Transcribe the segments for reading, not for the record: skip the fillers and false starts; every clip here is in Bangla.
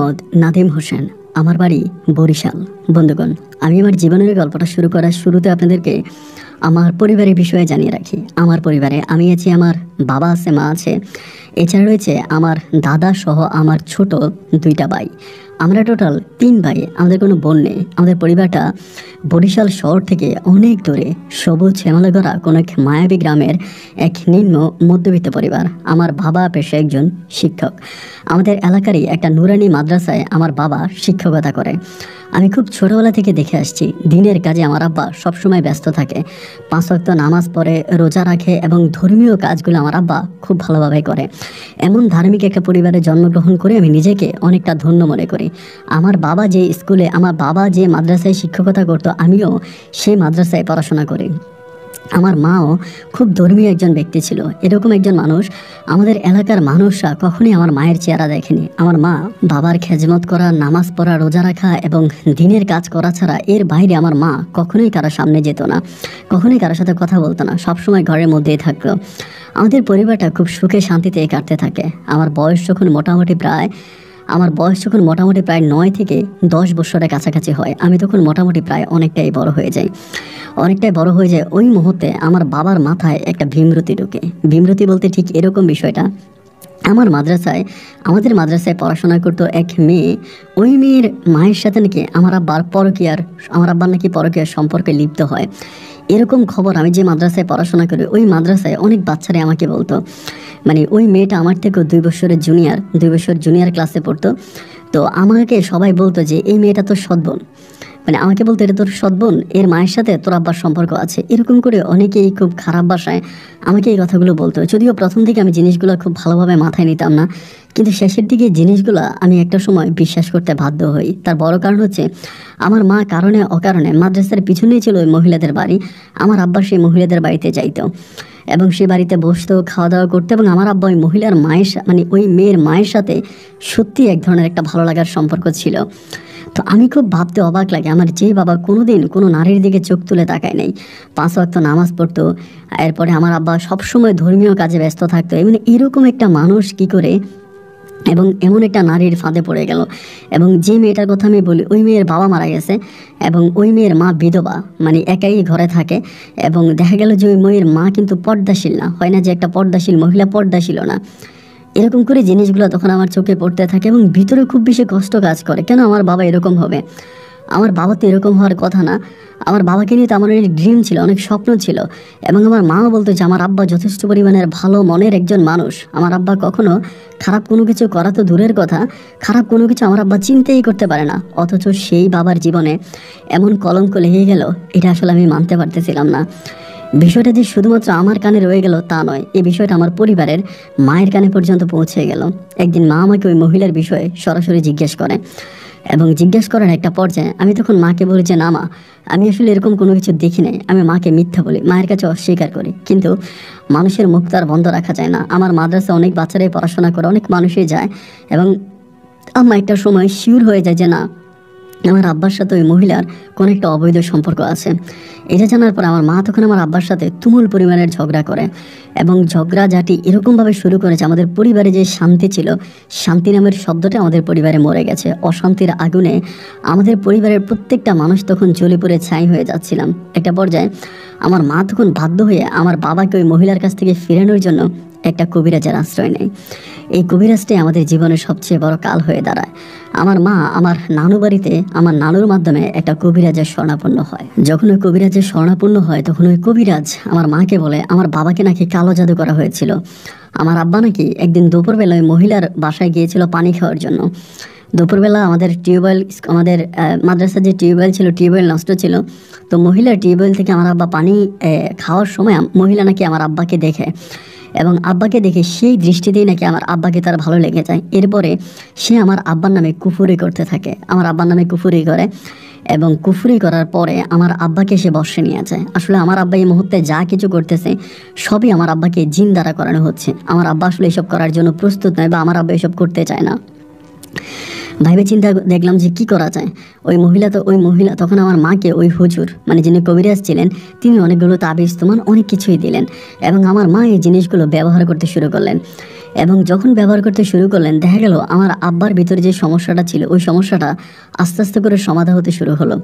মোহাম্মদ নাদিম হোসেন, আমার বাড়ি বরিশাল। বন্ধুগণ, আমি আমার জীবনের গল্পটা শুরু করার শুরুতে আপনাদেরকে আমার পরিবারের বিষয়ে জানিয়ে রাখি। আমার পরিবারে আমি আছি, আমার বাবা আছে, মা আছে, এছাড়া রয়েছে আমার দাদা সহ আমার ছোট দুইটা ভাই। আমরা টোটাল 3 ভাই, আমাদের কোনো বোন নেই। আমাদের পরিবারটা বরিশাল শহর থেকে অনেক দূরে, সবুজ শ্যামলে গড়া কোনো এক মায়াবী গ্রামের এক নিম্ন মধ্যবিত্ত পরিবার। আমার বাবা পেশায় একজন শিক্ষক। আমাদের এলাকারই একটা নুরানি মাদ্রাসায় আমার বাবা শিক্ষকতা করে। আমি খুব ছোটোবেলা থেকে দেখে আসছি, দিনের কাজে আমার আব্বা সবসময় ব্যস্ত থাকে। 5 ওয়াক্ত নামাজ পড়ে, রোজা রাখে এবং ধর্মীয় কাজগুলো আমার আব্বা খুব ভালোভাবে করে। এমন ধার্মিক একটা পরিবারে জন্মগ্রহণ করে আমি নিজেকে অনেকটা ধন্য মনে করি। আমার বাবা যে মাদ্রাসায় শিক্ষকতা করতো, আমিও সেই মাদ্রাসায় পড়াশোনা করি। আমার মাও খুব ধর্মীয় একজন ব্যক্তি ছিল। এরকম একজন মানুষ আমাদের এলাকার মানুষরা কখনোই আমার মায়ের চেহারা দেখেনি। আমার মা বাবার খেজমত করা, নামাজ পড়া, রোজা রাখা এবং দিনের কাজ করা ছাড়া এর বাইরে আমার মা কখনোই কারোর সামনে যেত না, কখনোই কারোর সাথে কথা বলতো না, সবসময় ঘরের মধ্যেই থাকতো। আমাদের পরিবারটা খুব সুখে শান্তিতে কাটতে থাকে। আমার বয়স যখন মোটামুটি প্রায় 9 থেকে 10 বছরের কাছাকাছি হয়, আমি তখন মোটামুটি প্রায় অনেকটাই বড় হয়ে যাই। ওই মুহূর্তে আমার বাবার মাথায় একটা ভীমরতি ঢোকে। ভীমরতি বলতে ঠিক এরকম বিষয়টা, আমাদের মাদ্রাসায় পড়াশোনা করতো এক মেয়ে। ওই মেয়ের মায়ের সাথে নাকি আমার আব্বার পরকীয়ার সম্পর্কে লিপ্ত হয়। এরকম খবর আমি যে মাদ্রাসায় পড়াশোনা করি, ওই মাদ্রাসায় অনেক বাচ্চারা আমাকে বলতো। মানে ওই মেয়েটা আমার থেকেও 2 বছর জুনিয়র ক্লাসে পড়তো। তো আমাকে সবাই বলতো যে এই মেয়েটা তোর সৎবোন। মানে আমাকে বলতো, এটা তোর সৎবোন, এর মায়ের সাথে তোর আব্বার সম্পর্ক আছে। এরকম করে অনেকেই খুব খারাপ ভাষায় আমাকে এই কথাগুলো বলতো। যদিও প্রথম দিকে আমি জিনিসগুলো খুব ভালোভাবে মাথায় নিতাম না, কিন্তু শেষের দিকে জিনিসগুলো আমি একটা সময় বিশ্বাস করতে বাধ্য হই। তার বড় কারণ হচ্ছে আমার মা কারণে অকারণে মাদ্রাসার পিছনেই ছিল ওই মহিলাদের বাড়ি। আমার আব্বা সেই মহিলাদের বাড়িতে যাইতো এবং সে বাড়িতে বসতো, খাওয়া দাওয়া করতো এবং আমার আব্বা ওই মেয়ের মায়ের সাথে সত্যি এক ধরনের একটা ভালো লাগার সম্পর্ক ছিল। তো আমি খুব ভাবতে অবাক লাগে, আমার যে বাবা কোনোদিন কোনো নারীর দিকে চোখ তুলে তাকায় নাই, 5 ওয়াক্ত নামাজ পড়তো, এরপরে আমার আব্বা সবসময় ধর্মীয় কাজে ব্যস্ত থাকতো, এরকম একটা মানুষ কি করে এবং এমন একটা নারীর ফাঁদে পড়ে গেল। এবং যে মেয়েটার কথা আমি বলি, ওই মেয়ের বাবা মারা গেছে এবং ওই মেয়ের মা বিধবা, মানে একাই ঘরে থাকে। এবং দেখা গেল যে ওই মেয়ের মা কিন্তু পর্দাশীল না, হয় না যে একটা পর্দাশীল মহিলা পর্দাশীল না। এরকম করে জিনিসগুলো তখন আমার চোখে পড়তে থাকে এবং ভিতরে খুব বেশি কষ্ট কাজ করে। কেন আমার বাবা এরকম হবে? আমার বাবা তো এরকম হওয়ার কথা না। আমার বাবাকে নিয়ে তো আমার অনেক ড্রিম ছিল, অনেক স্বপ্ন ছিল। এবং আমার মাও বলতো যে আমার আব্বা যথেষ্ট পরিমাণের ভালো মনের একজন মানুষ। আমার আব্বা কখনো খারাপ কোনো কিছু করা তো দূরের কথা, খারাপ কোনো কিছু আমার আব্বা চিন্তাই করতে পারে না। অথচ সেই বাবার জীবনে এমন কলঙ্ক লেগে গেল, এটা আসলে আমি মানতে পারতেছিলাম না। বিষয়টা যে শুধুমাত্র আমার কানে রয়ে গেল তা নয়, এই বিষয়টা আমার পরিবারের মায়ের কানে পর্যন্ত পৌঁছে গেল। একদিন মা আমাকে ওই মহিলার বিষয়ে সরাসরি জিজ্ঞেস করে এবং জিজ্ঞেস করার একটা পর্যায়ে আমি তখন মাকে বলি যে না মা, আমি আসলে এরকম কোনো কিছু দেখি নাই। আমি মাকে মিথ্যা বলি, মায়ের কাছে অস্বীকার করি। কিন্তু মানুষের মুখ তো আর বন্ধ রাখা যায় না। আমার মাদ্রাসায় অনেক বাচ্চারাই পড়াশোনা করে, অনেক মানুষই যায় এবং আমার একটা সময় শিওর হয়ে যায় যে না, আমার আব্বার সাথে ওই মহিলার কোনো একটা অবৈধ সম্পর্ক আছে। এটা জানার পর আমার মা তখন আমার আব্বার সাথে তুমুল পরিমাণের ঝগড়া করে এবং ঝগড়াঝাটি এরকমভাবে শুরু করেছে, আমাদের পরিবারে যে শান্তি ছিল, শান্তি নামের শব্দটা আমাদের পরিবারে মরে গেছে। অশান্তির আগুনে আমাদের পরিবারের প্রত্যেকটা মানুষ তখন জ্বলে পুড়ে ছাই হয়ে যাচ্ছিলাম। একটা পর্যায়ে আমার মা তখন বাধ্য হয়ে আমার বাবাকে ওই মহিলার কাছ থেকে ফেরানোর জন্য একটা কবিরাজের আশ্রয় নেয়। এই কবিরাজটাই আমাদের জীবনের সবচেয়ে বড় কাল হয়ে দাঁড়ায়। আমার মা আমার নানু বাড়িতে আমার নানুর মাধ্যমে একটা কবিরাজের শরণাপন্ন হয়। যখন ওই কবিরাজের শরণাপন্ন হয়, তখন ওই কবিরাজ আমার মাকে বলে আমার বাবাকে নাকি কালো জাদু করা হয়েছিল। আমার আব্বা নাকি একদিন দুপুরবেলা ওই মহিলার বাসায় গিয়েছিল পানি খাওয়ার জন্য। দুপুরবেলা আমাদের মাদ্রাসার যে টিউবওয়েল ছিল, টিউবওয়েল নষ্ট ছিল। তো মহিলার টিউবওয়েল থেকে আমার আব্বা পানি খাওয়ার সময় মহিলা নাকি আমার আব্বাকে দেখে এবং আব্বাকে দেখে সেই দৃষ্টিতেই নাকি আমার আব্বাকে তার ভালো লেগে যায়। এরপরে সে আমার আব্বার নামে কুফুরি করতে থাকে, আমার আব্বার নামে কুফুরি করে এবং কুফুরি করার পরে আমার আব্বাকে সে বশে নিয়ে যায়। আসলে আমার আব্বা এই মুহূর্তে যা কিছু করতেছে সবই আমার আব্বাকে জিন দ্বারা করানো হচ্ছে। আমার আব্বা আসলে এসব করার জন্য প্রস্তুত নয় বা আমার আব্বা এসব করতে চায় না। ভাইবে চিন্তা দেখলাম যে কি করা যায়। ওই মহিলা তখন আমার মাকে ওই হুজুর, মানে যিনি কবিরাজ ছিলেন, তিনি অনেকগুলো তাবিজ অনেক কিছুই দিলেন এবং আমার মা এই জিনিসগুলো ব্যবহার করতে শুরু করলেন। এবং যখন ব্যবহার করতে শুরু করলেন দেখা গেল আমার আব্বার ভিতরে যে সমস্যাটা ছিল ওই সমস্যাটা আস্তে আস্তে করে সমাধা হতে শুরু হলো।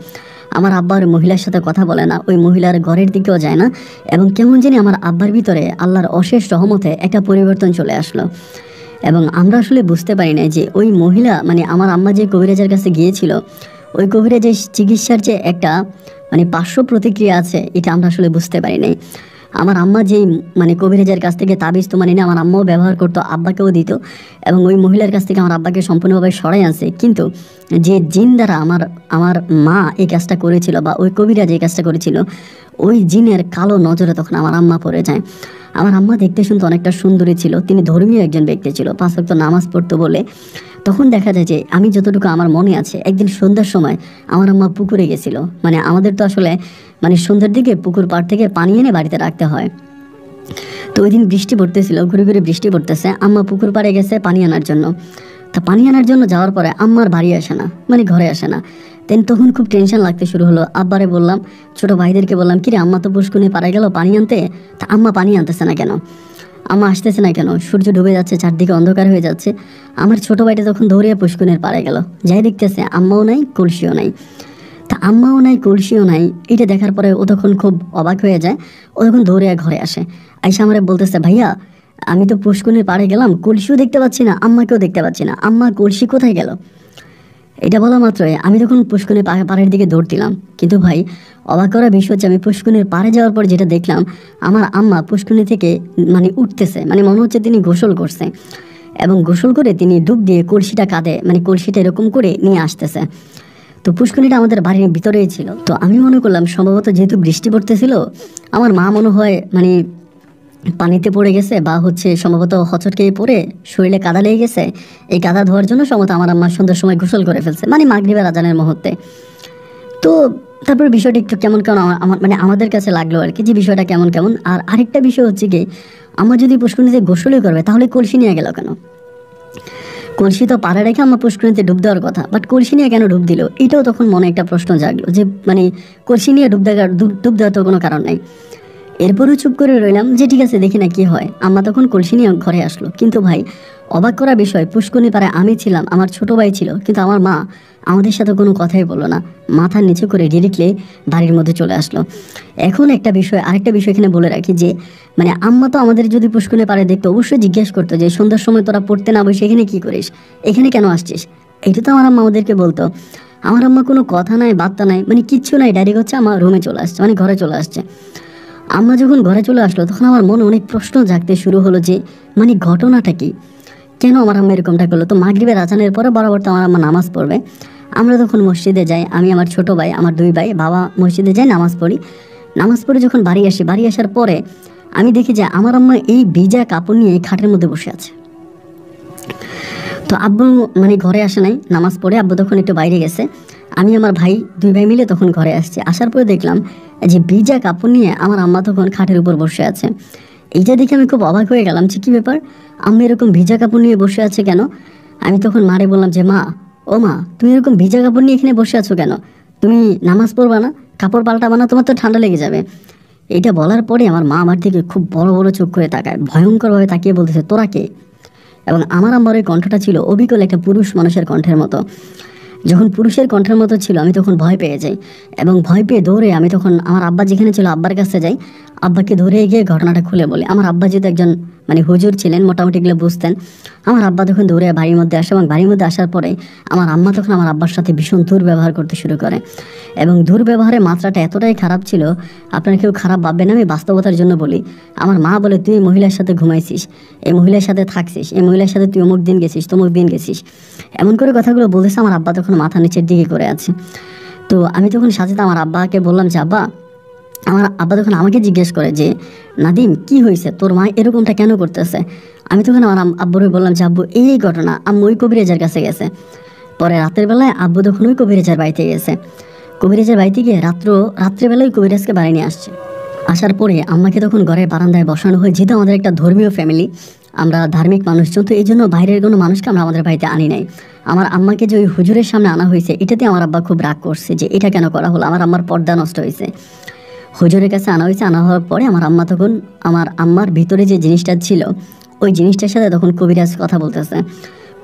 আমার আব্বার মহিলার সাথে কথা বলে না, ওই মহিলার ঘরের দিকেও যায় না, এবং কেমন জানি আমার আব্বার ভিতরে আল্লাহর অশেষ রহমতে একটা পরিবর্তন চলে আসলো। এবং আমরা আসলে বুঝতে পারি না যে ওই মহিলা মানে আমার আম্মা যে কবিরাজের কাছে গিয়েছিল, ওই কবিরাজের চিকিৎসার যে একটা মানে পার্শ্ব প্রতিক্রিয়া আছে এটা আমরা আসলে বুঝতে পারি নাই। আমার আম্মা যেই মানে কবিরাজের কাছ থেকে তাবিজ তো মানে না আমার আম্মাও ব্যবহার করতো, আব্বাকেও দিত, এবং ওই মহিলার কাছ থেকে আমার আব্বাকে সম্পূর্ণভাবে সরাই আনছে। কিন্তু যে জিন দ্বারা আমার আমার মা এই কাজটা করেছিল বা ওই কবিরাজ এই কাজটা করেছিল, ওই জিনের কালো নজরে তখন আমার আম্মা পড়ে যায়। আমার আম্মা দেখতে শুনতে অনেকটা সুন্দরী ছিল, তিনি ধর্মীয় একজন ব্যক্তি ছিল, 5 ওয়াক্ত নামাজ পড়তো বলে। তখন দেখা যায় যে আমি যতটুকু আমার মনে আছে একদিন সন্ধ্যার সময় আমার আম্মা পুকুরে গেছিল। মানে আমাদের তো আসলে মানে সন্ধ্যার দিকে পুকুর পাড় থেকে পানি এনে বাড়িতে রাখতে হয়। তো ওই দিন বৃষ্টি পড়তেছিল, ঘুরে ঘুরে বৃষ্টি পড়তেছে, আম্মা পুকুর পাড়ে গেছে পানি আনার জন্য। তা পানি আনার জন্য যাওয়ার পরে আম্মার বাড়ি আসে না, মানে ঘরে আসে না। তখন খুব টেনশন লাগতে শুরু হলো। আব্বারে বললাম, ছোট ভাইদেরকে বললাম, কিরে আম্মা তো পুষ্কুনি পাড়ে গেল পানি আনতে, তা আম্মা পানি আনতেছে না কেন, আম্মা আসতেছে না কেন, সূর্য ডুবে যাচ্ছে, চারদিকে অন্ধকার হয়ে যাচ্ছে। আমার ছোট ভাইটা তখন দৌড়িয়ে পুষ্কুনির পাড়ে গেল, যাই দেখতেছে আম্মাও নাই কলসিও নাই। তা আম্মাও নাই কলসিও নাই, এটা দেখার পরে ও তখন খুব অবাক হয়ে যায়। ও তখন দৌড়ে ঘরে আসে, আইসা আমারে বলতেছে, ভাইয়া আমি তো পুষ্কুনির পাড়ে গেলাম, কলসিও দেখতে পাচ্ছি না, আম্মাকেও দেখতে পাচ্ছি না, আম্মা কলসি কোথায় গেল। এটা বলা মাত্রই আমি তখন পুষ্কুনির পাড়ের দিকে দৌড় দিলাম। কিন্তু ভাই অবাক করার বিষয় হচ্ছে আমি পুষ্কুনির পাড়ে যাওয়ার পর যেটা দেখলাম, আমার আম্মা পুষ্কুনি থেকে মানে উঠতেছে, মানে মনে হচ্ছে তিনি গোসল করছে, এবং গোসল করে তিনি ডুব দিয়ে কলসিটা কাঁধে মানে কলসিটা এরকম করে নিয়ে আসতেছে। তো পুষ্কুনিটা আমাদের বাড়ির ভিতরেই ছিল। তো আমি মনে করলাম সম্ভবত যেহেতু বৃষ্টি পড়তেছিল, আমার মা মনে হয় মানে পানিতে পড়ে গেছে, বা হচ্ছে সম্ভবত হচটকে পড়ে শরীরে কাদা লেগে গেছে, এই কাদা ধোয়ার জন্য সম্ভবত আমার আম্মা সন্ধ্যার সময় গোসল করে ফেলছে, মানে মাগরিবের আজানের মুহূর্তে। তো তারপর বিষয়টা একটু কেমন কেমন আমার মানে আমাদের কাছে লাগলো আর কি, যে বিষয়টা কেমন কেমন। আর আরেকটা বিষয় হচ্ছে কি, আমার যদি পুষ্কুনিতে গোসলই করবে তাহলে কলসি নিয়ে গেল কেন? কলসি তো পাড়ে রেখে আমার পুষ্কুনিতে ডুব দেওয়ার কথা, বাট কলসি নিয়ে কেন ডুব দিল, এটাও তখন মনে একটা প্রশ্ন জাগলো যে মানে কলসি নিয়ে ডুব দেওয়ার তো কোনো কারণ নাই। এরপরও চুপ করে রইলাম যে ঠিক আছে দেখি না কি হয়। আম্মা তখন কলসি নিয়ে ঘরে আসলো। কিন্তু ভাই অবাক করা বিষয়, পুষ্কুনি পাড়ে আমি ছিলাম, আমার ছোট ভাই ছিল, কিন্তু আমার মা আমাদের সাথে কোনো কথাই বললো না, মাথা নিচু করে ডিরেক্টলি বাড়ির মধ্যে চলে আসলো। এখন আরেকটা বিষয় এখানে বলে রাখি যে মানে আম্মা তো আমাদের যদি পুষ্কুনি পাড়ে দেখতো অবশ্যই জিজ্ঞেস করতো যে সন্ধ্যার সময় তোরা পড়তে না বসে এখানে কি করিস, এখানে কেন আসছিস, এটা তো আমার আম্মা আমাদেরকে বলতো। আমার আম্মা কোনো কথা নাই বার্তা নাই, মানে কিচ্ছু নাই, ডাইরেক্ট হচ্ছে আমার রুমে চলে আসছে, মানে ঘরে চলে আসছে। আম্মা যখন ঘরে চলে আসলো তখন আমার মনে অনেক প্রশ্ন জাগতে শুরু হলো যে মানে ঘটনাটা কি, কেন আমার আম্মা এরকমটা করলো। তো মাগরিবের আজানের পরে বরাবর তো আমার আম্মা নামাজ পড়বে, আমরা তখন মসজিদে যাই, আমি আমার ছোট ভাই আমার 2 ভাই, বাবা মসজিদে যাই, নামাজ পড়ি। নামাজ পড়ে যখন বাড়ি আসি, বাড়ি আসার পরে আমি দেখি যে আমার আম্মা এই ভিজা কাপড় নিয়ে খাটের মধ্যে বসে আছে। তো আব্বু মানে ঘরে আসে নাই, নামাজ পড়ে আব্বু তখন একটু বাইরে গেছে, আমি আমার ভাই 2 ভাই মিলে তখন ঘরে আসছি। আসার পরে দেখলাম যে ভিজা কাপড় নিয়ে আমার আম্মা তখন খাটের উপর বসে আছে। এইটা দেখে আমি খুব অবাক হয়ে গেলাম যে কী ব্যাপার, আম্মা এরকম ভিজা কাপড় নিয়ে বসে আছে কেন। আমি তখন মারে বললাম যে মা, ও মা তুমি এরকম ভিজা কাপড় নিয়ে এখানে বসে আছো কেন, তুমি নামাজ পড়বা না, কাপড় পাল্টাবা না, তোমার তো ঠান্ডা লেগে যাবে। এটা বলার পরে আমার মা আমার দিকে খুব বড় বড় চোখ করে তাকায়, ভয়ঙ্করভাবে তাকিয়ে বলতেছে তোরা কে। এবং আমার আম্মার ওই কণ্ঠটা ছিল অবিকল একটা পুরুষ মানুষের কণ্ঠের মতো। যখন পুরুষের কণ্ঠের মতো ছিল আমি তখন ভয় পেয়ে যাই, এবং ভয় পেয়ে দৌড়ে আমি তখন আমার আব্বা যেখানে ছিল আব্বার কাছে যাই, আব্বাকে ধরে গিয়ে ঘটনাটা খুলে বলি। আমার আব্বা যেহেতু একজন মানে হুজুর ছিলেন, মোটামুটি এগুলো বুঝতেন। আমার আব্বা তখন দৌড়ে বাড়ির মধ্যে আসে, এবং বাড়ির মধ্যে আসার পরে আমার আম্মা তখন আমার আব্বার সাথে ভীষণ দুর্ব্যবহার করতে শুরু করে, এবং দুর্ব্যবহারের মাত্রাটা এতটাই খারাপ ছিল, আপনারা কেউ খারাপ ভাববেন, আমি বাস্তবতার জন্য বলি। আমার মা বলে তুই এই মহিলার সাথে ঘুমাইছিস, এই মহিলার সাথে থাকছিস, এই মহিলার সাথে তুই অমুক দিন গেছিস, তমুক দিন গেছিস, এমন করে কথাগুলো বলতেছে। আমার আব্বা তখন মাথা নিচের দিকে করে আছে। তো আমি তখন সাথে আমার আব্বাকে বললাম যে আব্বা, আমার আব্বা তখন আমাকে জিজ্ঞেস করে যে নাদিম কি হয়েছে, তোর মা এরকমটা কেন করতেছে। আমি তখন আমার আব্বুরে বললাম যে আব্বু এই ঘটনা, আম্মু ওই কবিরাজের কাছে গেছে। পরে রাতের বেলায় আব্বু তখন ওই কবিরাজের বাড়িতে গেছে, কবিরাজের বাড়িতে গিয়ে রাত্রেবেলায় কবিরাজকে বাড়ি নিয়ে আসছে। আসার পরে আম্মাকে তখন ঘরের বারান্দায় বসানো হয়, যেহেতু আমাদের একটা ধর্মীয় ফ্যামিলি, আমরা ধার্মিক মানুষজন, তো এই জন্য বাইরের কোনো মানুষকে আমরা আমাদের বাড়িতে আনি নাই। আমার আম্মাকে যে ওই হুজুরের সামনে আনা হয়েছে, এটাতে আমার আব্বা খুব রাগ করছে যে এটা কেন করা হলো, আমার আম্মার পর্দা নষ্ট হয়েছে। হুজুরের কাছে আনা হয়েছে, আনা হওয়ার পরে আমার আম্মা তখন আমার আম্মার ভিতরে যে জিনিসটা ছিল ওই জিনিসটার সাথে তখন কবিরাজ কথা বলতেছে।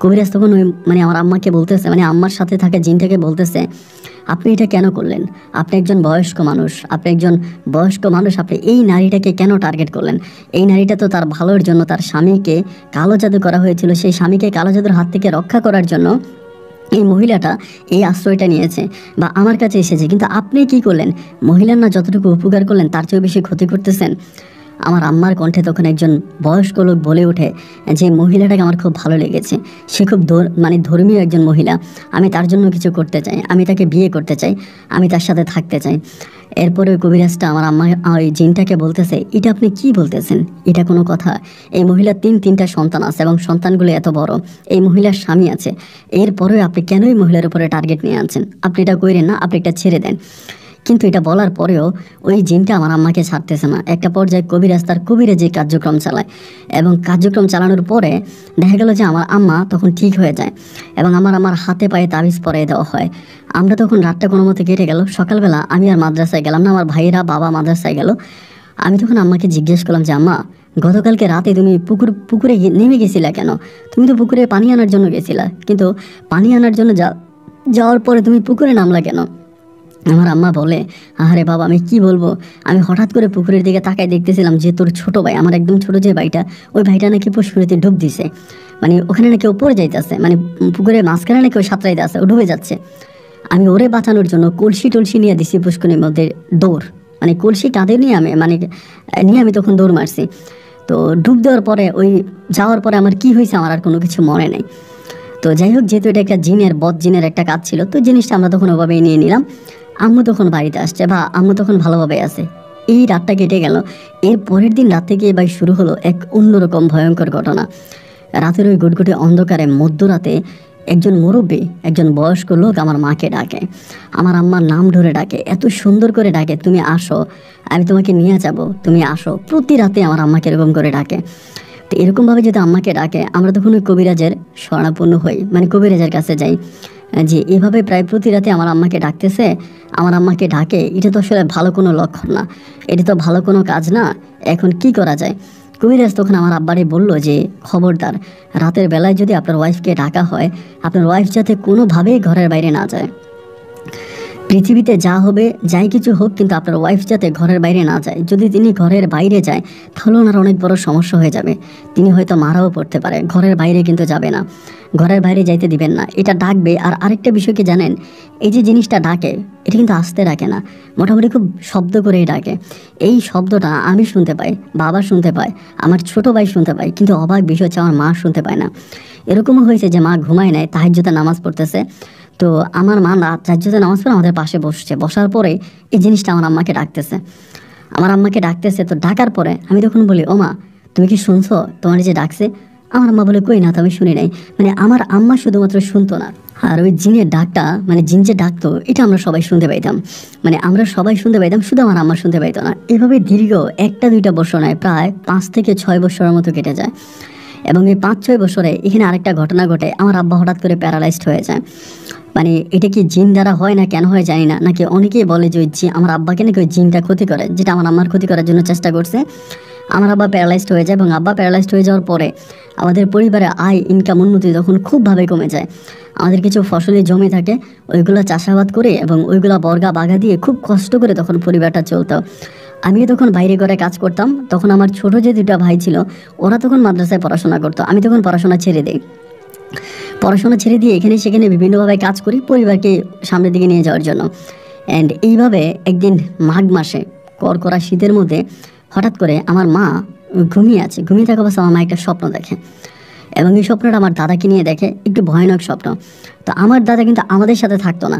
কবিরাজ তখন ওই মানে আমার আম্মাকে বলতেছে, মানে আম্মার সাথে থাকা জিনটাকে বলতেছে, আপনি এটা কেন করলেন? আপনি একজন বয়স্ক মানুষ, আপনি এই নারীটাকে কেন টার্গেট করলেন? এই নারীটা তো তার ভালোর জন্য, তার স্বামীকে কালো জাদু করা হয়েছিল, সেই স্বামীকে কালো জাদুর হাত থেকে রক্ষা করার জন্য এই মহিলাটা এই আশ্রয়টা নিয়েছে বা আমার কাছে এসেছে, কিন্তু আপনি কি করলেন? মহিলার না যতটুকু উপকার করলেন তার চেয়েও বেশি ক্ষতি করতেছেন। আমার আম্মার কণ্ঠে তখন একজন বয়স্ক লোক বলে ওঠে যে মহিলাটাকে আমার খুব ভালো লেগেছে, সে খুব মানে ধর্মীয় একজন মহিলা, আমি তার জন্য কিছু করতে চাই, আমি তাকে বিয়ে করতে চাই, আমি তার সাথে থাকতে চাই। এরপরে ওই কবিরাজটা আমার আম্মা ওই জিনটাকে বলতেছে, এটা আপনি কি বলতেছেন? এটা কোনো কথা? এই মহিলার তিনটা সন্তান আছে এবং সন্তানগুলো এত বড়, এই মহিলার স্বামী আছে, এরপরেও আপনি কেন এই মহিলার উপরে টার্গেট নিয়ে আনছেন? আপনি এটা কইরেন না, আপনি এটা ছেড়ে দেন। কিন্তু এটা বলার পরেও ওই জিনটা আমার আম্মাকে ছাড়তেছে না। একটা পর্যায়ে কবিরাজ তার কবিরাজি কার্যক্রম চালায় এবং কার্যক্রম চালানোর পরে দেখা গেল যে আমার আম্মা তখন ঠিক হয়ে যায় এবং আমার হাতে পায়ে তাবিজ পরিয়ে দেওয়া হয়। আমরা তখন রাতটা কোনো মতে কেটে গেল। সকালবেলা আমি আর মাদ্রাসায় গেলাম না, আমার ভাইয়েরা বাবা মাদ্রাসায় গেল। আমি তখন আম্মাকে জিজ্ঞেস করলাম যে আম্মা, গতকালকে রাতে তুমি পুকুরে নেমে গেছিলা কেন? তুমি তো পুকুরে পানি আনার জন্য গেছিলা, কিন্তু পানি আনার জন্য যাওয়ার পরে তুমি পুকুরে নামলা কেন? আমার আম্মা বলে, আরে বাবা আমি কি বলবো, আমি হঠাৎ করে পুকুরের দিকে তাকায় দেখতেছিলাম যে তোর ছোট ভাই, আমার একদম ছোট যে ভাইটা, ওই ভাইটা নাকি পুকুরেতে ডুব দিছে, মানে ওখানে নাকি ও পড়ে যাইতেছে, মানে পুকুরের মাঝখানে নাকি ও সাঁতরাইতে আছে, ও ডুবে যাচ্ছে। আমি ওরে বাঁচানোর জন্য কলসি টলসি নিয়ে দিছি পুষ্করিণীর মধ্যে দৌড়, মানে কলসি কাঁধে নিয়ে আমি তখন দৌড় মারছি। তো ডুব দেওয়ার পরে ওই যাওয়ার পরে আমার কি হয়েছে আমার আর কোনো কিছু মনে নেই। তো যাই হোক, যেহেতু এটা একটা বদ জিনের একটা কাজ ছিল, তো জিনিসটা আমরা তখন ওভাবেই নিয়ে নিলাম। আম্মু তখন বাড়িতে আসছে বা আম্মু তখন ভালোভাবে আছে। এই রাতটা কেটে গেল। এর পরের দিন রাত থেকে এবার শুরু হলো এক অন্যরকম ভয়ঙ্কর ঘটনা। রাতের ওই গুটগুটে অন্ধকারে মধ্যরাতে একজন মুরব্বী, একজন বয়স্ক লোক আমার মাকে ডাকে, আমার আম্মার নাম ধরে ডাকে, এত সুন্দর করে ডাকে, তুমি আসো, আমি তোমাকে নিয়ে যাব, তুমি আসো। প্রতি রাতে আমার আম্মাকে এরকম করে ডাকে। তো এরকমভাবে যদি আম্মাকে ডাকে, আমরা তখন ওই কবিরাজের শরণাপন্ন হই, মানে কবিরাজের কাছে যাই যে এভাবে প্রায় প্রতি রাতে আমার আম্মাকে ডাকতেছে, আমার আম্মাকে ডাকে, এটা তো আসলে ভালো কোনো লক্ষণ না, এটা তো ভালো কোনো কাজ না, এখন কি করা যায়? কবিরাজ তখন আমার আব্বারে বলল যে খবরদার, রাতের বেলায় যদি আপনার ওয়াইফকে ডাকা হয়, আপনার ওয়াইফ যাতে কোনোভাবেই ঘরের বাইরে না যায়। পৃথিবীতে যা হবে, যাই কিছু হোক, কিন্তু আপনার ওয়াইফ যাতে ঘরের বাইরে না যায়। যদি তিনি ঘরের বাইরে যায় তাহলে ওনার অনেক বড় সমস্যা হয়ে যাবে, তিনি হয়তো মারাও পড়তে পারে। ঘরের বাইরে কিন্তু যাবে না, ঘরের বাইরে যাইতে দিবেন না, এটা ডাকবে। আর আরেকটা বিষয় কি জানেন, এই যে জিনিসটা ডাকে, এটা কিন্তু আস্তে ডাকে না, মোটামুটি খুব শব্দ করেই ডাকে। এই শব্দটা আমি শুনতে পাই, বাবা শুনতে পায়, আমার ছোট ভাই শুনতে পায়, কিন্তু অবাক বিষয় হচ্ছে আমার মা শুনতে পায় না। এরকমও হয়েছে যে মা ঘুমায় নেয়, তাহাজ্জুদে নামাজ পড়তেছে, তো আমার মা তাহাজ্জুদে নামাজ পড়ে আমাদের পাশে বসার পরে এই জিনিসটা আমার আম্মাকে ডাকতেছে। তো ডাকার পরে আমি তখন বলি, ও মা, তুমি কি শুনছো তোমার যে ডাকছে? আমার আম্মা বলে, কই না তো, আমি শুনি নাই। মানে আমার আম্মা শুধুমাত্র শুনতো না, আর ওই জিনের ডাকটা, মানে জিন যে ডাকতো, এটা আমরা সবাই শুনতে পাইতাম, শুধু আমার আম্মা শুনতে পাইতো না। এভাবে দীর্ঘ 1-2 বছর নয়, প্রায় 5 থেকে 6 বছরের মতো কেটে যায়। এবং এই 5-6 বছরে এখানে আরেকটা ঘটনা ঘটে, আমার আব্বা হঠাৎ করে প্যারালাইজড হয়ে যায়। মানে এটা কি জিন দ্বারা হয় না কেন হয় জানি না, নাকি অনেকেই বলে যে আমার আব্বাকে নাকি ওই জিনটা ক্ষতি করে, যেটা আমার আম্মার ক্ষতি করার জন্য চেষ্টা করছে। আমার আব্বা প্যারালাইজড হয়ে যায় এবং আব্বা প্যারালাইজড হয়ে যাওয়ার পরে আমাদের পরিবারে আয় ইনকাম উন্নতি তখন খুবভাবে কমে যায়। আমাদের কিছু ফসলি জমি থাকে, ওইগুলো চাষাবাদ করে এবং ওইগুলো বর্গা বাগা দিয়ে খুব কষ্ট করে তখন পরিবারটা চলতো। আমি তখন বাইরে ঘরে কাজ করতাম। তখন আমার ছোট যে 2টা ভাই ছিল, ওরা তখন মাদ্রাসায় পড়াশোনা করতো, আমি তখন পড়াশোনা ছেড়ে দিয়ে এখানে সেখানে বিভিন্নভাবে কাজ করি পরিবারকে সামনের দিকে নিয়ে যাওয়ার জন্য। অ্যান্ড এইভাবে একদিন মাঘ মাসে কড়কড়া শীতের মধ্যে হঠাৎ করে আমার মা ঘুমিয়ে থাকা অবস্থা আমার মা একটা স্বপ্ন দেখে এবং এই স্বপ্নটা আমার দাদাকে নিয়ে দেখে, একটু ভয়ানক স্বপ্ন। তো আমার দাদা কিন্তু আমাদের সাথে থাকতো না,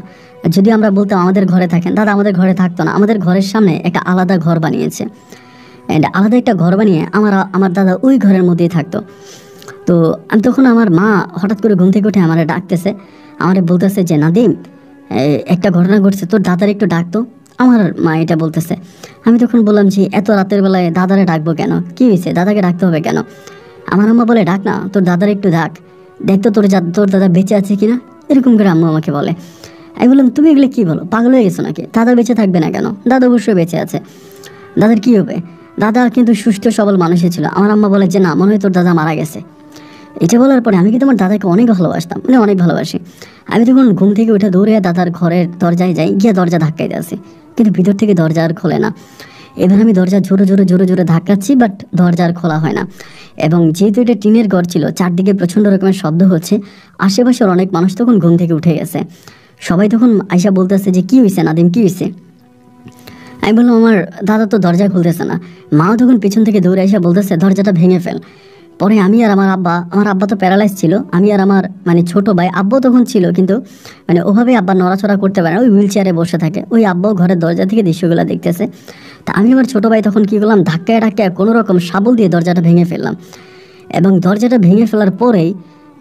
যদি আমরা বলতাম আমাদের ঘরে থাকেন, দাদা আমাদের ঘরে থাকতো না, আমাদের ঘরের সামনে একটা আলাদা ঘর বানিয়েছে। অ্যান্ড আলাদা একটা ঘর বানিয়ে আমার দাদা ওই ঘরের মধ্যেই থাকতো। তো আমি তখন, আমার মা হঠাৎ করে ঘুম থেকে উঠে আমার ডাকতেছে, আমার বলতেছে যে নাদিম, একটা ঘটনা ঘটছে, তোর দাদার একটু ডাকতো। আমার মা এটা বলতেছে। আমি তখন বললাম যে এত রাতের বেলায় দাদারে ডাকবো কেন, কি হয়েছে, দাদাকে ডাকতে হবে কেন? আমার আম্মা বলে, ডাক না, তোর দাদার একটু দেখতো তোর দাদা বেঁচে আছে কিনা, এরকম করে আম্মু আমাকে বলে। আমি বললাম, তুমি এগুলো কি বলো, পাগল হয়ে গেছো নাকি? দাদা বেঁচে থাকবে না কেন? দাদা অবশ্যই বেঁচে আছে, দাদার কি হবে? দাদা কিন্তু সুস্থ সবল মানুষই ছিল। আমার আম্মা বলে যে না, মনে হয় তোর দাদা মারা গেছে। এটা বলার পরে আমি কিন্তু আমার দাদাকে অনেক ভালোবাসতাম, মানে অনেক ভালোবাসি। আমি তখন ঘুম থেকে উঠে দৌড়ে দাদার ঘরের দরজায় যাই, গিয়ে দরজা ধাক্কাইতে আসি, কিন্তু ভিতর থেকে দরজা আর খোলে না। এবার আমি দরজা জোরে জোরে জোরে জোরে ধাক্কাচ্ছি, বাট দরজা আর খোলা হয় না। এবং যেহেতু এটা টিনের ঘর ছিল, চারদিকে প্রচণ্ড রকমের শব্দ হচ্ছে, আশেপাশের অনেক মানুষ তখন ঘুম থেকে উঠে গেছে। সবাই তখন আইসা বলতেছে যে কী হয়েছে নাদিম, কী হয়েছে? আমি বললাম আমার দাদা তো দরজা খুলতেছে না। মাও তখন পিছন থেকে দৌড়ে এসে বলতেছে দরজাটা ভেঙে ফেল। পরে আমি আর আমার আব্বা তো প্যারালাইজ ছিল, আমি আর আমার মানে ছোট ভাই, আব্বাও তখন ছিল কিন্তু মানে ওভাবে আব্বা নড়াচড়া করতে পারে না, ওই হুইল চেয়ারে বসে থাকে। ওই আব্বাও ঘরের দরজা থেকে দৃশ্যগুলো দেখতেছে। তা আমি আমার ছোট ভাই তখন কী করলাম, ধাক্কায় কোনো রকম শাবল দিয়ে দরজাটা ভেঙে ফেললাম। এবং দরজাটা ভেঙে ফেলার পরেই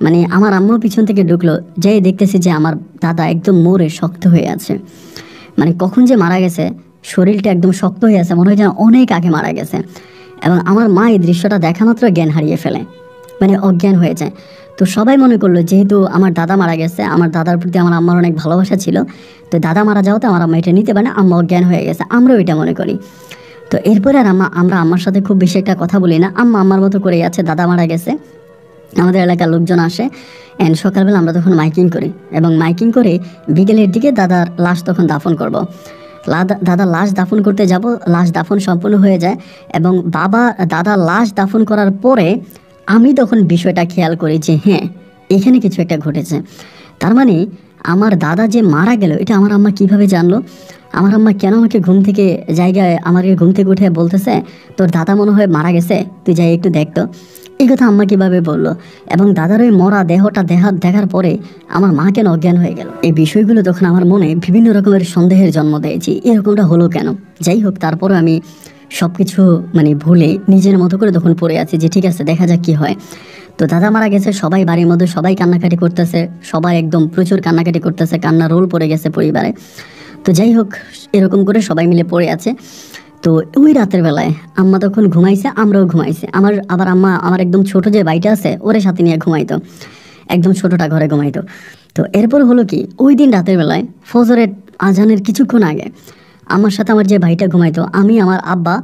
মানে আমার আম্মাও পিছন থেকে ঢুকলো, যেই দেখতেছি যে আমার দাদা একদম মরে শক্ত হয়ে আছে। মানে কখন যে মারা গেছে, শরীরটা একদম শক্ত হয়ে আছে, মনে হয় যেন অনেক আগে মারা গেছে। এবং আমার মা এই দৃশ্যটা দেখা মাত্র জ্ঞান হারিয়ে ফেলে, মানে অজ্ঞান হয়ে যায়। তো সবাই মনে করলো যেহেতু আমার দাদা মারা গেছে, আমার দাদার প্রতি আমার আম্মার অনেক ভালোবাসা ছিল, তো দাদা মারা যাওয়াতে আমার আম্মা এটা নিতে পারে না, আম্মা অজ্ঞান হয়ে গেছে, আমরাও এটা মনে করি। তো এরপরে আর আমরা আম্মার সাথে খুব বেশি একটা কথা বলি না, আম্মা আম্মার মতো করেই আছে, দাদা মারা গেছে। আমাদের এলাকার লোকজন আসে, অ্যান্ড সকালবেলা আমরা তখন মাইকিং করি, এবং মাইকিং করে বিকেলের দিকে দাদার লাশ তখন দাফন করব। দাদা লাশ দাফন করতে যাব, লাশ দাফন সম্পূর্ণ হয়ে যায়। এবং দাদা লাশ দাফন করার পরে আমি তখন বিষয়টা খেয়াল করি যে হ্যাঁ, এখানে কিছু একটা ঘটেছে। তার মানে আমার দাদা যে মারা গেল এটা আমার আম্মা কিভাবে জানলো? আমার আম্মা কেন আমাকে আমাকে ঘুম থেকে উঠে বলতেছে তোর দাদা মনে হয় মারা গেছে, তুই যাই একটু দেখতো। এই কথা আম্মা কীভাবে বললো? এবং দাদার ওই মরা দেহটা দেখার পরে আমার মা কেন অজ্ঞান হয়ে গেল? এই বিষয়গুলো তখন আমার মনে বিভিন্ন রকমের সন্দেহের জন্ম দিয়েছি, এরকমটা হলো কেন? যাই হোক, তারপরে আমি সব কিছু মানে ভুলে নিজের মতো করে তখন পড়ে আছি যে ঠিক আছে, দেখা যাক কী হয়। তো দাদা মারা গেছে, সবাই বাড়ির মধ্যে সবাই কান্নাকাটি করতেছে, সবাই একদম প্রচুর কান্নাকাটি করতেছে, কান্না রোল পড়ে গেছে পরিবারে। তো যাই হোক, এরকম করে সবাই মিলে পড়ে আছে। তো ওই রাতের বেলায় আম্মা তখন ঘুমাইছে, আমরাও ঘুমাইছি। আম্মা আমার একদম ছোট যে ভাইটা আছে ওরে সাথে নিয়ে ঘুমাইতো, একদম ছোটটা ঘরে ঘুমাইতো। তো এরপর হলো কি, ওই দিন রাতের বেলায় ফজরের আজানের কিছুক্ষণ আগে আমার সাথে আমার যে ভাইটা ঘুমাইতো, আমি, আমার আব্বা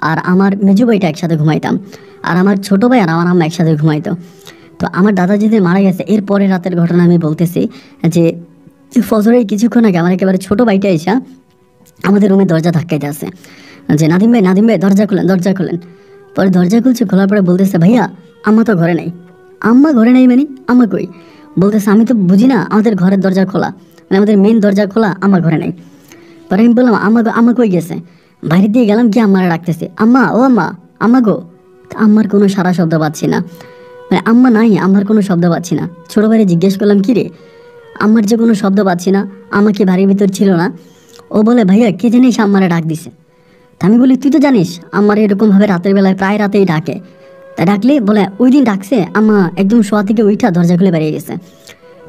আর আমার মেজু ভাইটা একসাথে ঘুমাইতাম, আর আমার ছোট ভাই আর আমার আম্মা একসাথে ঘুমাইতো। তো আমার দাদা যেদিন মারা গেছে এর পরের রাতের ঘটনা আমি বলতেছি যে ফজরের কিছুক্ষণ আগে আমার একেবারে ছোট ভাইটা এসে আমাদের রুমে দরজা ধাক্কাইতে আছে যে নাদিম ভাই দরজা খুলেন। পরে দরজা খুলছে, খোলার পরে বলতেছে ভাইয়া আম্মা তো ঘরে নেই। আম্মা ঘরে নেই মানে আম্মা কই? বলতেছে আমি তো বুঝি না, আমাদের ঘরের দরজা খোলা, মানে আমাদের মেন দরজা খোলা, আম্মা ঘরে নেই। পরে আমি বললাম আম্মা কই গেছে? বাইরে দিয়ে গেলাম, গিয়ে আম্মারা ডাকতেছে আম্মা, ও আম্মা, আম্মা গো। আম্মার কোনো সারা শব্দ পাচ্ছি না, মানে আম্মা নাই, আম্মার কোনো শব্দ পাচ্ছি না। ছোটো ভাইরে জিজ্ঞেস করলাম কি রে, আম্মার যে কোনো শব্দ পাচ্ছি না, আমাকে বাড়ির ভিতর ছিল না। ও বলে ভাইয়া কে জানিস আম্মারা ডাক দিছে। তা আমি বলি তুই তো জানিস আমার এরকমভাবে রাতের বেলায় প্রায় রাতেই ডাকে। তা ডাকলে বলে ওই দিন ডাকছে, আম্মা একদম শোয়া থেকে উঠা দরজা খুলে বেরিয়ে গেছে।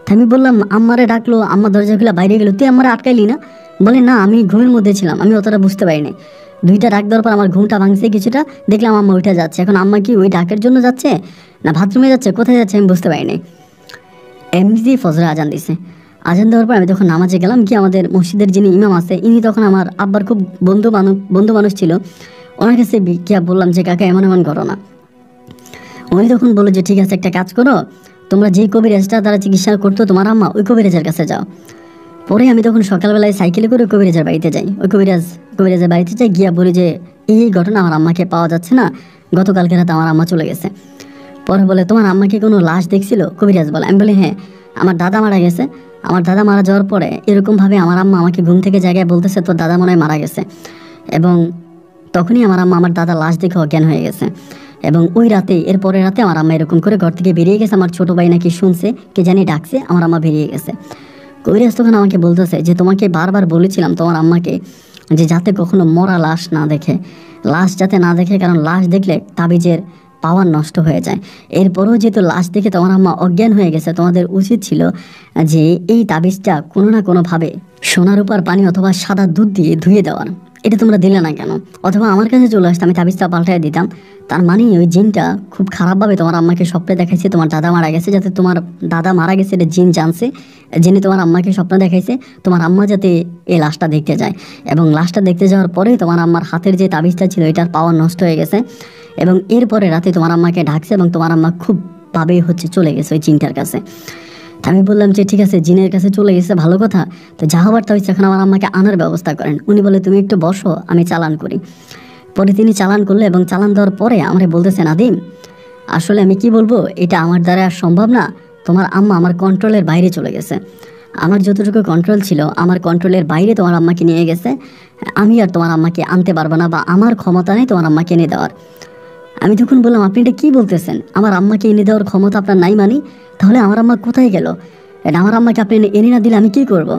তা আমি বললাম আম্মারে ডাকলো, আম্মা দরজা খুলে বাইরে গেলো, তুই আমারে আটকাইলি না? বলে না, আমি ঘুমের মধ্যে ছিলাম, আমি অতটা বুঝতে পারিনি। দুইটা ডাক দেওয়ার পর আমার ঘুমটা ভাঙছে কিছুটা, দেখলাম আম্মা উঠে যাচ্ছে। এখন আম্মা কি ওই ডাকের জন্য যাচ্ছে না বাথরুমে যাচ্ছে, কোথায় যাচ্ছে আমি বুঝতে পারিনি। এমনিতেই ফজরে আজান দিছে। আজান দেওয়ার পর আমি তখন নামাজে গেলাম, কি আমাদের মসজিদের যিনি ইমাম আছে ইনি তখন আমার আব্বার খুব বন্ধু মানুষ ছিল। ওনার কাছে গিয়া বললাম যে কাকা এমন ঘটনা। উনি তখন বললো যে ঠিক আছে, একটা কাজ করো, তোমরা যেই কবিরাজটা তারা চিকিৎসা করতো তোমার আম্মা, ওই কবিরাজের কাছে যাও। পরে আমি তখন সকালবেলায় সাইকেলে করে কবিরাজের বাড়িতে যাই। ওই কবিরাজের বাড়িতে যাই, গিয়া বলি যে এই ঘটনা, আমার আম্মাকে পাওয়া যাচ্ছে না, গতকালকে রাতে আমার আম্মা চলে গেছে। পরে বলে তোমার আম্মাকে কোনো লাশ দেখছিল? কবিরাজ বলে। আমি বলি হ্যাঁ, আমার দাদা মারা গেছে। আমার দাদা মারা যাওয়ার পরে এরকমভাবে আমার আম্মা আমাকে ঘুম থেকে জায়গায় বলতেছে তোর দাদা মনে হয় মারা গেছে। এবং তখনই আমার আম্মা আমার দাদা লাশ দেখে অজ্ঞান হয়ে গেছে। এবং ওই রাতে, এর পরের রাতে আমার আম্মা এরকম করে ঘর থেকে বেরিয়ে গেছে। আমার ছোটো ভাই নাকি শুনছে, কে জানি ডাকছে, আমার আম্মা বেরিয়ে গেছে। কবিরাজ তখন আমাকে বলতেছে যে তোমাকে বারবার বলেছিলাম তোমার আম্মাকে যে যাতে কখনো মরা লাশ না দেখে, কারণ লাশ দেখলে তাবিজের পাওয়ার নষ্ট হয়ে যায়। এরপরেও যেহেতু লাশ দেখে তোমার আম্মা অজ্ঞান হয়ে গেছে, তোমাদের উচিত ছিল যে এই তাবিজটা কোনো না কোনোভাবে সোনা রূপার পানি অথবা সাদা দুধ দিয়ে ধুয়ে দেওয়ার। এটা তোমরা দিলে না কেন? অথবা আমার কাছে চলে আসতো, আমি তাবিজটা পাল্টাই দিতাম। তার মানে ওই জিনটা খুব খারাপভাবে তোমার আম্মাকে স্বপ্নে দেখাইছে তোমার দাদা মারা গেছে, যাতে তোমার দাদা মারা গেছে এটা জিন জানছে, যিনি তোমার আম্মাকে স্বপ্ন দেখাইছে তোমার আম্মা যাতে এই লাশটা দেখতে যায়। এবং লাশটা দেখতে যাওয়ার পরে তোমার আম্মার হাতের যে তাবিজটা ছিল এটার পাওয়ার নষ্ট হয়ে গেছে, এবং এরপরে রাতে তোমার আম্মাকে ডাকছে এবং তোমার আম্মা খুব ভাবে চলে গেছে ওই জিনটার কাছে। তা আমি বললাম যে ঠিক আছে, জিনের কাছে চলে গেছে ভালো কথা, তো যা হবার তা হচ্ছে, এখন আমার আম্মাকে আনার ব্যবস্থা করেন। উনি বলে তুমি একটু বসো, আমি চালান করি। পরে তিনি চালান করলে এবং চালান দেওয়ার পরে আমারে বলতেছেন, আদিম আসলে আমি কি বলবো, এটা আমার দ্বারা আর সম্ভব না, তোমার আম্মা আমার কন্ট্রোলের বাইরে চলে গেছে। আমার যতটুকু কন্ট্রোল ছিল আমার কন্ট্রোলের বাইরে তোমার আম্মাকে নিয়ে গেছে, আমি আর তোমার আম্মাকে আনতে পারবো না, বা আমার ক্ষমতা নেই তোমার আম্মাকে এনে দেওয়ার। আমি তখন বললাম, আপনি এটা কী বলতেছেন, আমার আম্মাকে এনে দেওয়ার ক্ষমতা আপনার নাই মানি? তাহলে আমার আম্মা কোথায় গেল? এটা আমার আম্মাকে আপনি এনে না দিলে আমি কী করব?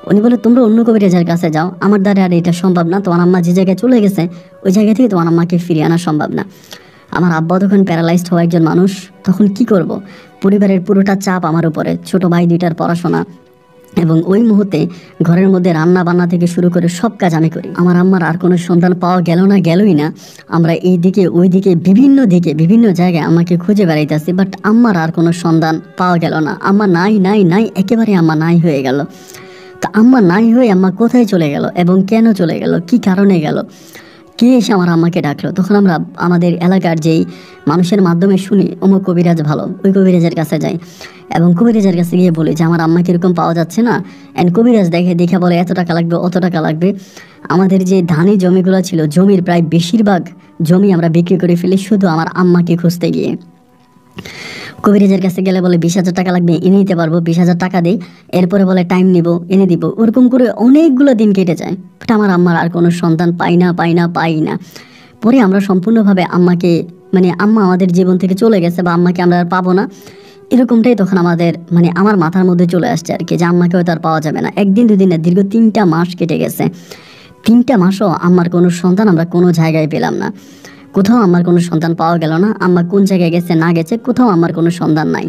উনি বলে, তোমরা অন্য কবিরাজের কাছে যাও, আমার দ্বারা আর এটা সম্ভব না, তোমার আম্মা যে জায়গায় চলে গেছে ওই জায়গা থেকে তোমার আম্মাকে ফিরিয়ে আনা সম্ভব না। আমার আব্বা তখন প্যারালাইজড হওয়া একজন মানুষ, তখন কি করব? পরিবারের পুরোটা চাপ আমার উপরে, ছোট ভাই দুইটার পড়াশোনা, এবং ওই মুহূর্তে ঘরের মধ্যে রান্না বান্না থেকে শুরু করে সব কাজ আমি করি। আমার আম্মার আর কোনো সন্তান পাওয়া গেলই না। আমরা এই দিকে ওই দিকে বিভিন্ন জায়গায় আমাকে খুঁজে বেড়াইতেছি, বাট আম্মার আর কোনো সন্তান পাওয়া গেল না। আম্মা নাই একেবারে আম্মা নাই হয়ে গেল। তা আম্মা নাই হয়ে আম্মা কোথায় চলে গেল এবং কেন চলে গেল, কি কারণে গেল, কে এসে আমার আম্মাকে ডাকলো? তখন আমরা আমাদের এলাকার যেই মানুষের মাধ্যমে শুনি অমুক কবিরাজ ভালো, ওই কবিরাজের কাছে যাই এবং কবিরাজের কাছে গিয়ে বলি যে আমার আম্মাকে এরকম পাওয়া যাচ্ছে না। অ্যান্ড কবিরাজ দেখে বলে এত টাকা লাগবে, অত টাকা লাগবে। আমাদের যে ধানি জমিগুলো ছিল, জমির প্রায় বেশিরভাগ জমি আমরা বিক্রি করে ফেলি শুধু আমার আম্মাকে খুঁজতে গিয়ে। কবিরাজের কাছে গেলে বলে 20,000 টাকা লাগবে, এনে দিতে পারবো, 20,000 টাকা দিই, এরপরে বলে টাইম নিব, এনে দিব। ওরকম করে অনেকগুলো দিন কেটে যায়, বাট আমার আম্মার আর কোনো সন্তান পাই না। পরে আমরা সম্পূর্ণভাবে আম্মাকে, আম্মা আমাদের জীবন থেকে চলে গেছে বা আম্মাকে আমরা আর পাবো না, এরকমটাই তখন আমাদের আমার মাথার মধ্যে চলে আসছে আর কি, যে আম্মাকে হয়তো আর পাওয়া যাবে না। একদিন দুদিনে দীর্ঘ 3টা মাস কেটে গেছে। 3টা মাসও আম্মার কোনো সন্তান আমরা কোনো জায়গায় পেলাম না। কোথাও আমার কোনো সন্তান পাওয়া গেল না। আম্মা কোন জায়গায় গেছে না গেছে কোথাও আমার কোনো সন্ধান নাই।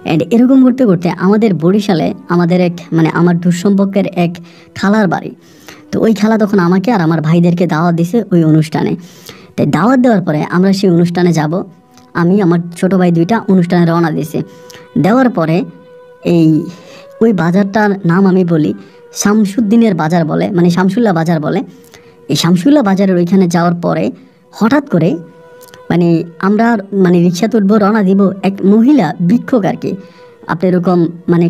অ্যান্ড এরকম করতে করতে আমাদের বরিশালে আমাদের আমার দুঃসম্পর্কের এক খালার বাড়ি। তো ওই খালা তখন আমাকে আর আমার ভাইদেরকে দাওয়াত দিছে ওই অনুষ্ঠানে। তাই দাওয়াত দেওয়ার পরে আমরা সেই অনুষ্ঠানে যাব। আমি আমার ছোট ভাই দুইটা অনুষ্ঠানে রওনা দিয়েছি। দেওয়ার পরে ওই বাজারটার নাম আমি বলি শামসুদ্দিনের বাজার বলে, শামসুল্লাহ বাজার বলে। এই শামসুল্লাহ বাজারের ওইখানে যাওয়ার পরে হঠাৎ করে আমরা রিক্সাতে উঠবো, রওনা দিব, এক মহিলা ভিক্ষুক আর কি, আপনি এরকম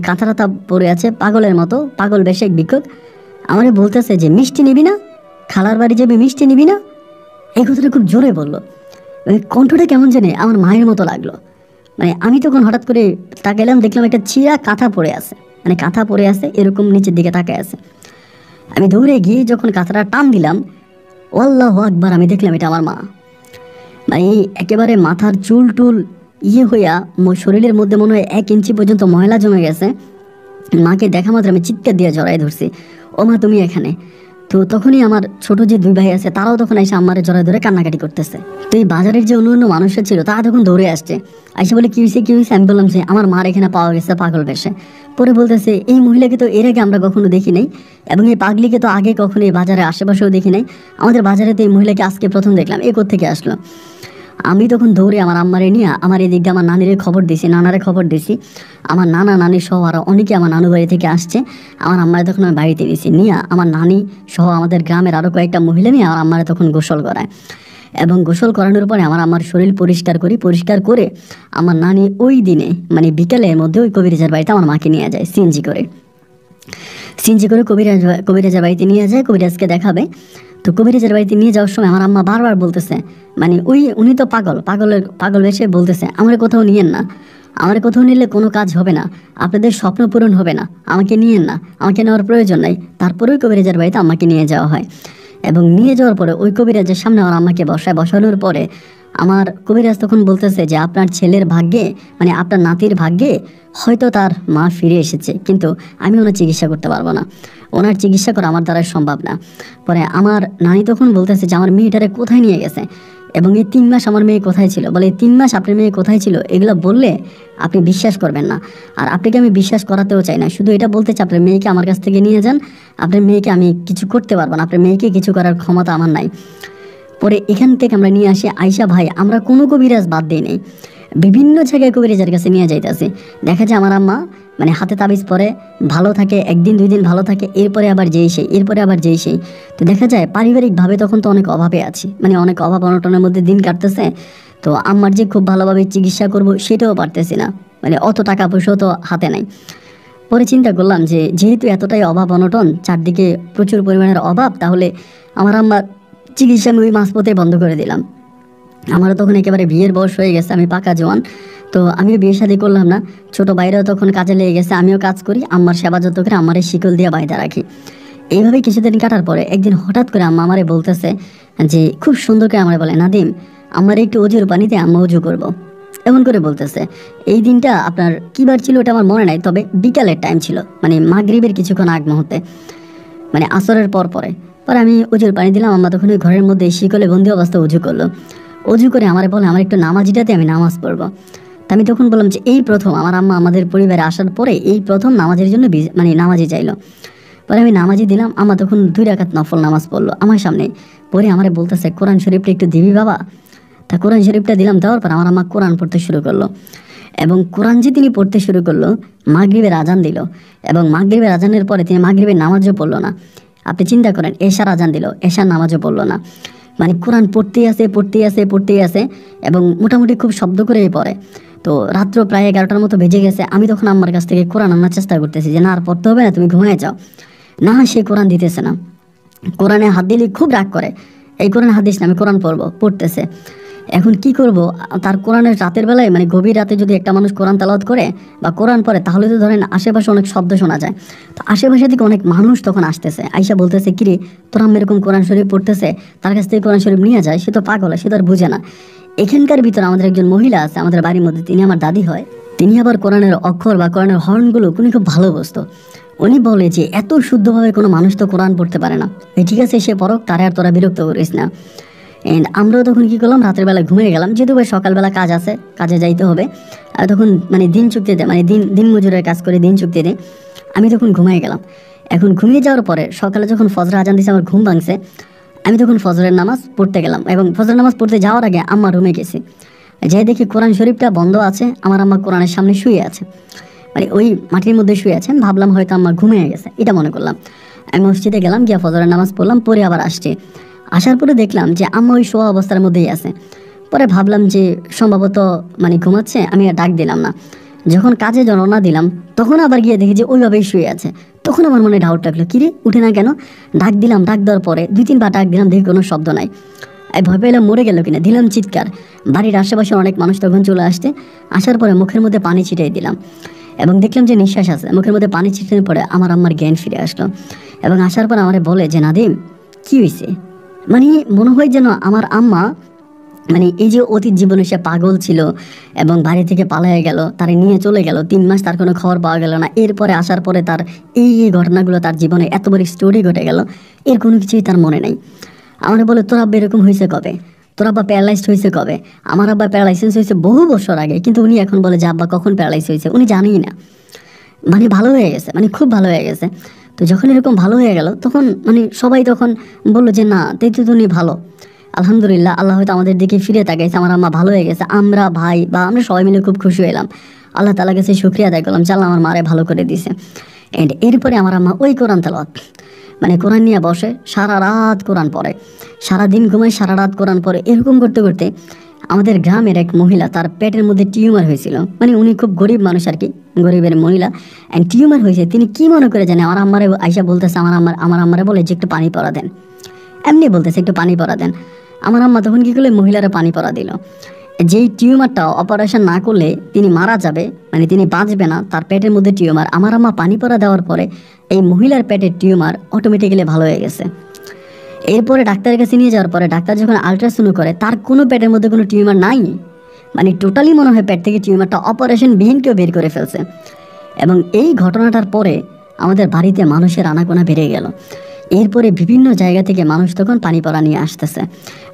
কাঁথা পরে আছে পাগলের মতো, পাগল বেশে এক ভিক্ষুক আমারে বলতেছে যে মিষ্টি নিবি না, খালার বাড়ি যাবি, মিষ্টি নিবি না। এই কথাটা খুব জোরে বললো, কণ্ঠটা কেমন জানে আমার মায়ের মতো লাগলো। আমি তখন হঠাৎ করে তাকাইলাম, দেখলাম একটা ছিঁড়া কাঁথা পড়ে আছে, কাঁথা পড়ে আছে এরকম নিচের দিকে তাকায় আছে। আমি দৌড়ে গিয়ে যখন কাঁথাটা টান দিলাম, আল্লাহু আকবার, আমি দেখলাম এটা আমার মা। একেবারে মাথার চুল টুল হইয়া শরীরের মধ্যে মনে হয় 1 ইঞ্চি পর্যন্ত ময়লা জমে গেছে। মাকে দেখা মাত্র আমি চিৎকার দিয়ে জড়াই ধরছি, ও মা তুমি এখানে। তো তখনই আমার ছোট যে 2 ভাই আছে তারাও তখন এসে আমারে জড়াই ধরে কান্নাকাটি করতেছে। তো এই বাজারের যে অন্য মানুষরা ছিল তারা তখন দৌড়ে আসছে, আইসা বলে কি হয়েছে। আমি বললাম যে আমার মার এখানে পাওয়া গেছে পাগল বেশে। পরে বলতেছে এই মহিলাকে তো এর আগে আমরা কখনো দেখি নাই, এবং এই পাগলিকে তো আগে কখনো এই বাজারে আশেপাশেও দেখি নাই, আমাদের বাজারে তো এই মহিলাকে আজকে প্রথম দেখলাম, এ কোত্থেকে আসলো। আমি তখন দৌড়ে আমার আম্মারে নিয়ে আমার এই দিকটা আমার নানিরে খবর দিছি, নানারে খবর দিছি, আমার নানা নানি সহ আরও অনেকে আমার নানু বাড়ি থেকে আসছে। আমার আম্মারে তখন আমি বাড়িতে দিয়েছি, নিয়ে আমার নানি সহ আমাদের গ্রামের আরও কয়েকটা মহিলা নিয়ে আমার আম্মারে তখন গোসল করায়, এবং গোসল করানোর পরে আমার শরীর পরিষ্কার করে আমার নানি ওই দিনে বিকেলের মধ্যে ওই কবিরাজের বাড়িতে আমার মাকে নিয়ে যায় সিএনজি করে কবিরাজের বাড়িতে নিয়ে যায়, কবিরাজকে দেখাবে। তো কবিরাজের বাড়িতে নিয়ে যাওয়ার সময় আমার আম্মা বারবার বলতেছে, উনি তো পাগল এসে বলতেছে আমার কোথাও নিয়েন না, আমার কোথাও নিলে কোনো কাজ হবে না, আপনাদের স্বপ্ন পূরণ হবে না, আমাকে নিয়েন না, আমাকে নেওয়ার প্রয়োজন নাই। তারপরেও কবিরাজের বাড়িতে আমাকে নিয়ে যাওয়া হয়, এবং নিয়ে যাওয়ার পরে ওই কবিরাজের সামনে আমার আম্মাকে বসানোর পরে আমার কবিরাজ তখন বলতেছে যে আপনার ছেলের ভাগ্যে, মানে আপনার নাতির ভাগ্যে হয়তো তার মা ফিরে এসেছে, কিন্তু আমি ওনার চিকিৎসা করতে পারবো না, ওনার চিকিৎসা করা আমার দ্বারা সম্ভব না। পরে আমার নানি তখন বলতেছে যে আমার মেয়েটারে কোথায় নিয়ে গেছে, এবং এই 3 মাস আমার মেয়ে কোথায় ছিল। বলে 3 মাস আপনার মেয়ে কোথায় ছিল এগুলো বললে আপনি বিশ্বাস করবেন না, আর আপনাকে আমি বিশ্বাস করাতেও চাই না। শুধু এটা বলতে চাই আপনার মেয়েকে আমার কাছ থেকে নিয়ে যান, আপনার মেয়েকে আমি কিছু করতে পারবো না, আপনার মেয়েকে কিছু করার ক্ষমতা আমার নাই। পরে এখান থেকে আমরা নিয়ে আসি আয়শা ভাই, আমরা কোনো কবিরাজ বাদ দিই নেই, বিভিন্ন জায়গায় কবিরাজের কাছে নিয়ে যাইতেছি। দেখা যায় আমার আম্মা মানে হাতে তাবিজ পরে ভালো থাকে, 1 দিন 2 দিন ভালো থাকে, এরপরে আবার যেই সেই, এরপরে আবার যেই সেই। তো দেখা যায় পারিবারিকভাবে তখন তো অনেক অভাবে আছি, মানে অনেক অভাব অনটনের মধ্যে দিন কাটতেছে। তো আম্মার যে খুব ভালোভাবে চিকিৎসা করব সেটাও পারতেছি না, মানে অত টাকা পয়সাও তো হাতে নাই। পরে চিন্তা করলাম যে যেহেতু এতটাই অভাব অনটন, চারদিকে প্রচুর পরিমাণের অভাব, তাহলে আমার আম্মার চিকিৎসা আমি ওই মাঝপথে বন্ধ করে দিলাম। আমারও তখন একেবারে বিয়ের বয়স হয়ে গেছে, আমি পাকা জোয়ান, তো আমিও বিয়ে শাদী করলাম না। ছোট ভাইরাও তখন কাজে লেগে গেছে, আমিও কাজ করি, আম্মার সেবা যত্ন করে আম্মারে শিকল দিয়ে বাইদা রাখি। এইভাবে কিছুদিন কাটার পরে একদিন হঠাৎ করে আম্মা আমারে বলতেছে যে খুব সুন্দর করে আমারে বলে, নাদিম আমার একটু অজুর পানিতে আম্মা অজু করবো, এমন করে বলতেছে। এই দিনটা আপনার কী বার ছিল ওটা আমার মনে নাই, তবে বিকালের টাইম ছিল, মানে মাগরিবের কিছুক্ষণ আগ মুহূর্তে, মানে আসরের পরে আমি অজুর পানি দিলাম। আম্মা তখন ওই ঘরের মধ্যে শিকলে বন্দি অবস্থা উজু করলো। অজু করে আমারে বলে আমার একটু নামাজিটাতে আমি নামাজ পড়বো। তা আমি তখন বললাম যে এই প্রথম আমার আম্মা আমাদের পরিবারে আসার পরে এই প্রথম নামাজের জন্য মানে নামাজি চাইলো। পরে আমি নামাজি দিলাম, আম্মা তখন 2 রাকাত নফল নামাজ পড়লো আমার সামনে। পরে আমারে বলতেছে কোরআন শরীফটা একটু দিবি বাবা। তা কোরআন শরীফটা দিলাম, দেওয়ার পর আমার আম্মা কোরআন পড়তে শুরু করলো, এবং কোরআন যে তিনি পড়তে শুরু করলো মাগরিবের আজান দিল, এবং মাগরিবের আজানের পরে তিনি মাগরিবের নামাজও পড়লো না। আপনি চিন্তা করেন, এশার আজান দিল, এশার নামাজও পড়লো না, মানে কোরআন পড়তেই আছে, এবং মোটামুটি খুব শব্দ করেই পড়ে। তো রাত্র প্রায় 11টার মতো বেজে গেছে। আমি তখন আম্মার কাছ থেকে কোরআন আনার চেষ্টা করতেছি যে না আর পড়তে হবে না, তুমি ঘুমিয়ে যাও। না, সে কোরআন দিতেছে না, কোরআনে হাত দিলে খুব রাগ করে, এই কোরআন হাত দিস না, আমি কোরআন পড়তেছে। এখন কি করব, তার কোরআনের রাতের বেলায় মানে গভীর রাতে যদি একটা মানুষ কোরআন তেলাওয়াত করে বা কোরআন পড়ে, তাহলে তো ধরেন আশেপাশে অনেক শব্দ শোনা যায়। তো আশেপাশে থেকে অনেক মানুষ তখন আসতেছে, আইসা বলতেছে কিরে তোর আম্মা এরকম কোরআন শরীফ পড়তেছে, তার কাছ থেকে কোরআন শরীফ নিয়ে যায়, সে তো পাগল, সে তো আর বুঝে না। এখানকার ভিতরে আমাদের একজন মহিলা আছে আমাদের বাড়ির মধ্যে, তিনি আমার দাদি হয়, তিনি আবার কোরআনের অক্ষর বা কোরআনের হর্নগুলো উনি খুব ভালো বুঝতো। উনি বলে যে এত শুদ্ধভাবে কোনো মানুষ তো কোরআন পড়তে পারে না, ঠিক আছে সে পড়ক, তারা আর তোরা বিরক্ত করিস না। অ্যান্ড আমরাও তখন কী করলাম, রাতের বেলা ঘুমিয়ে গেলাম, যেহেতু ভাই সকালবেলা কাজ আছে, কাজে যাইতে হবে। আর তখন মানে দিন চুক্তিতে, মানে দিন মজুরের কাজ করে দিন চুক্তিতে আমি তখন ঘুমিয়ে গেলাম। এখন ঘুমিয়ে যাওয়ার পরে সকালে যখন ফজর আজান দিয়েছে, আমার ঘুম ভাঙছে, আমি তখন ফজরের নামাজ পড়তে গেলাম, এবং ফজরের নামাজ পড়তে যাওয়ার আগে আম্মা রুমে গেছি, যাই দেখি কোরআন শরীফটা বন্ধ আছে, আমার আম্মা কোরআনের সামনে শুয়ে আছে, মানে ওই মাটির মধ্যে শুয়ে আছে। আমি ভাবলাম হয়তো আম্মা ঘুমিয়ে গেছে, এটা মনে করলাম। আমি মসজিদে গেলাম, গিয়ে ফজরের নামাজ পড়লাম, পরে আবার আসছি। আসার পরে দেখলাম যে আম্মা ওই শোয়া অবস্থার মধ্যেই আছে। পরে ভাবলাম যে সম্ভবত মানে ঘুমাচ্ছে, আমি আর ডাক দিলাম না। যখন কাজে রওনা দিলাম তখন আবার গিয়ে দেখি যে ওইভাবেই শুয়ে আছে। তখন আমার মনে ডাউট লাগলো, কিরে উঠে না কেন? ডাক দিলাম, ডাক দেওয়ার পরে 2-3 বার ডাক দিলাম, দেখি কোনো শব্দ নাই। আমি ভয় পেলাম মরে গেল কিনা, দিলাম চিৎকার। বাড়ির আশেপাশে অনেক মানুষ তখন চলে আসতে, আসার পরে মুখের মধ্যে পানি ছিটিয়ে দিলাম, এবং দেখলাম যে নিঃশ্বাস আছে, মুখের মধ্যে পানি ছিটানোর পরে আমার আম্মার জ্ঞান ফিরে আসলো। এবং আসার পর আমারে বলে যে নাদিম কী হয়েছে, মানে মনে হয় যেন আমার আম্মা মানে এই যে অতীত জীবনে সে পাগল ছিল এবং বাড়ি থেকে পালিয়ে গেল, তারে নিয়ে চলে গেল, 3 মাস তার কোনো খবর পাওয়া গেল না। এরপরে আসার পরে তার এই ঘটনাগুলো, তার জীবনে এত বড় স্টোরি ঘটে গেল, এর কোনো কিছুই তার মনে নাই। আমার বলে তোর আব্বা এরকম হয়েছে কবে, তোর আব্বা প্যারালাইজড হয়েছে কবে? আমার আব্বা প্যারালাইসিস হয়েছে বহু বছর আগে, কিন্তু উনি এখন বলে যে আব্বা কখন প্যারালাইজ হয়েছে উনি জানেই না, মানে ভালো হয়ে গেছে, মানে খুব ভালো হয়ে গেছে। তো যখন এরকম ভালো হয়ে গেল তখন মানে সবাই তখন বললো যে না তেই তো উনি ভালো, আলহামদুলিল্লাহ, আল্লাহ হয়তো আমাদের দিকে ফিরে তাকাইছে, আমার আম্মা ভালো হয়ে গেছে। আমরা ভাই বা আমরা সবাই মিলে খুব খুশি হলাম, আল্লাহ তাআলার কাছে শুকরিয়া আদায় করলাম, চাল্লাহ আমার মারে ভালো করে দিয়েছে। অ্যান্ড এরপরে আমার আম্মা ওই কোরআন তেলাওয়াত, মানে কোরআন নিয়ে বসে সারা রাত কোরআন পড়ে, সারাদিন ঘুমায়, সারা রাত কোরআন পড়ে। এরকম করতে করতে আমাদের গ্রামের এক মহিলা, তার পেটের মধ্যে টিউমার হয়েছিল, মানে উনি খুব গরিব মানুষ আর কি, গরিবের মহিলা, অ্যান্ড টিউমার হয়েছে। তিনি কি মনে করে জানে, আমার আম্মারে আইসা বলতেছে, আমার আম্মারে বলে যে একটু পানি পড়া দেন, এমনি বলতেছে একটু পানি পড়া দেন। আমার আম্মা তখন কী করলে, মহিলারা পানি পড়া দিল। যেই টিউমারটা অপারেশন না করলে তিনি মারা যাবে, মানে তিনি বাঁচবে না, তার পেটের মধ্যে টিউমার, আমার আম্মা পানি পড়া দেওয়ার পরে এই মহিলার পেটের টিউমার অটোমেটিক্যালি ভালো হয়ে গেছে। এরপরে ডাক্তারের কাছে নিয়ে যাওয়ার পরে ডাক্তার যখন আলট্রাসাউন্ড করে তার কোনো পেটের মধ্যে কোনো টিউমার নাই, মানে টোটালি মনে হয় পেট থেকে টিউমারটা অপারেশন বিহীন কেউ বের করে ফেলছে। এবং এই ঘটনাটার পরে আমাদের বাড়িতে মানুষের আনাগোনা বেড়ে গেল। এরপরে বিভিন্ন জায়গা থেকে মানুষ তখন পানি পড়া নিয়ে আসতেছে,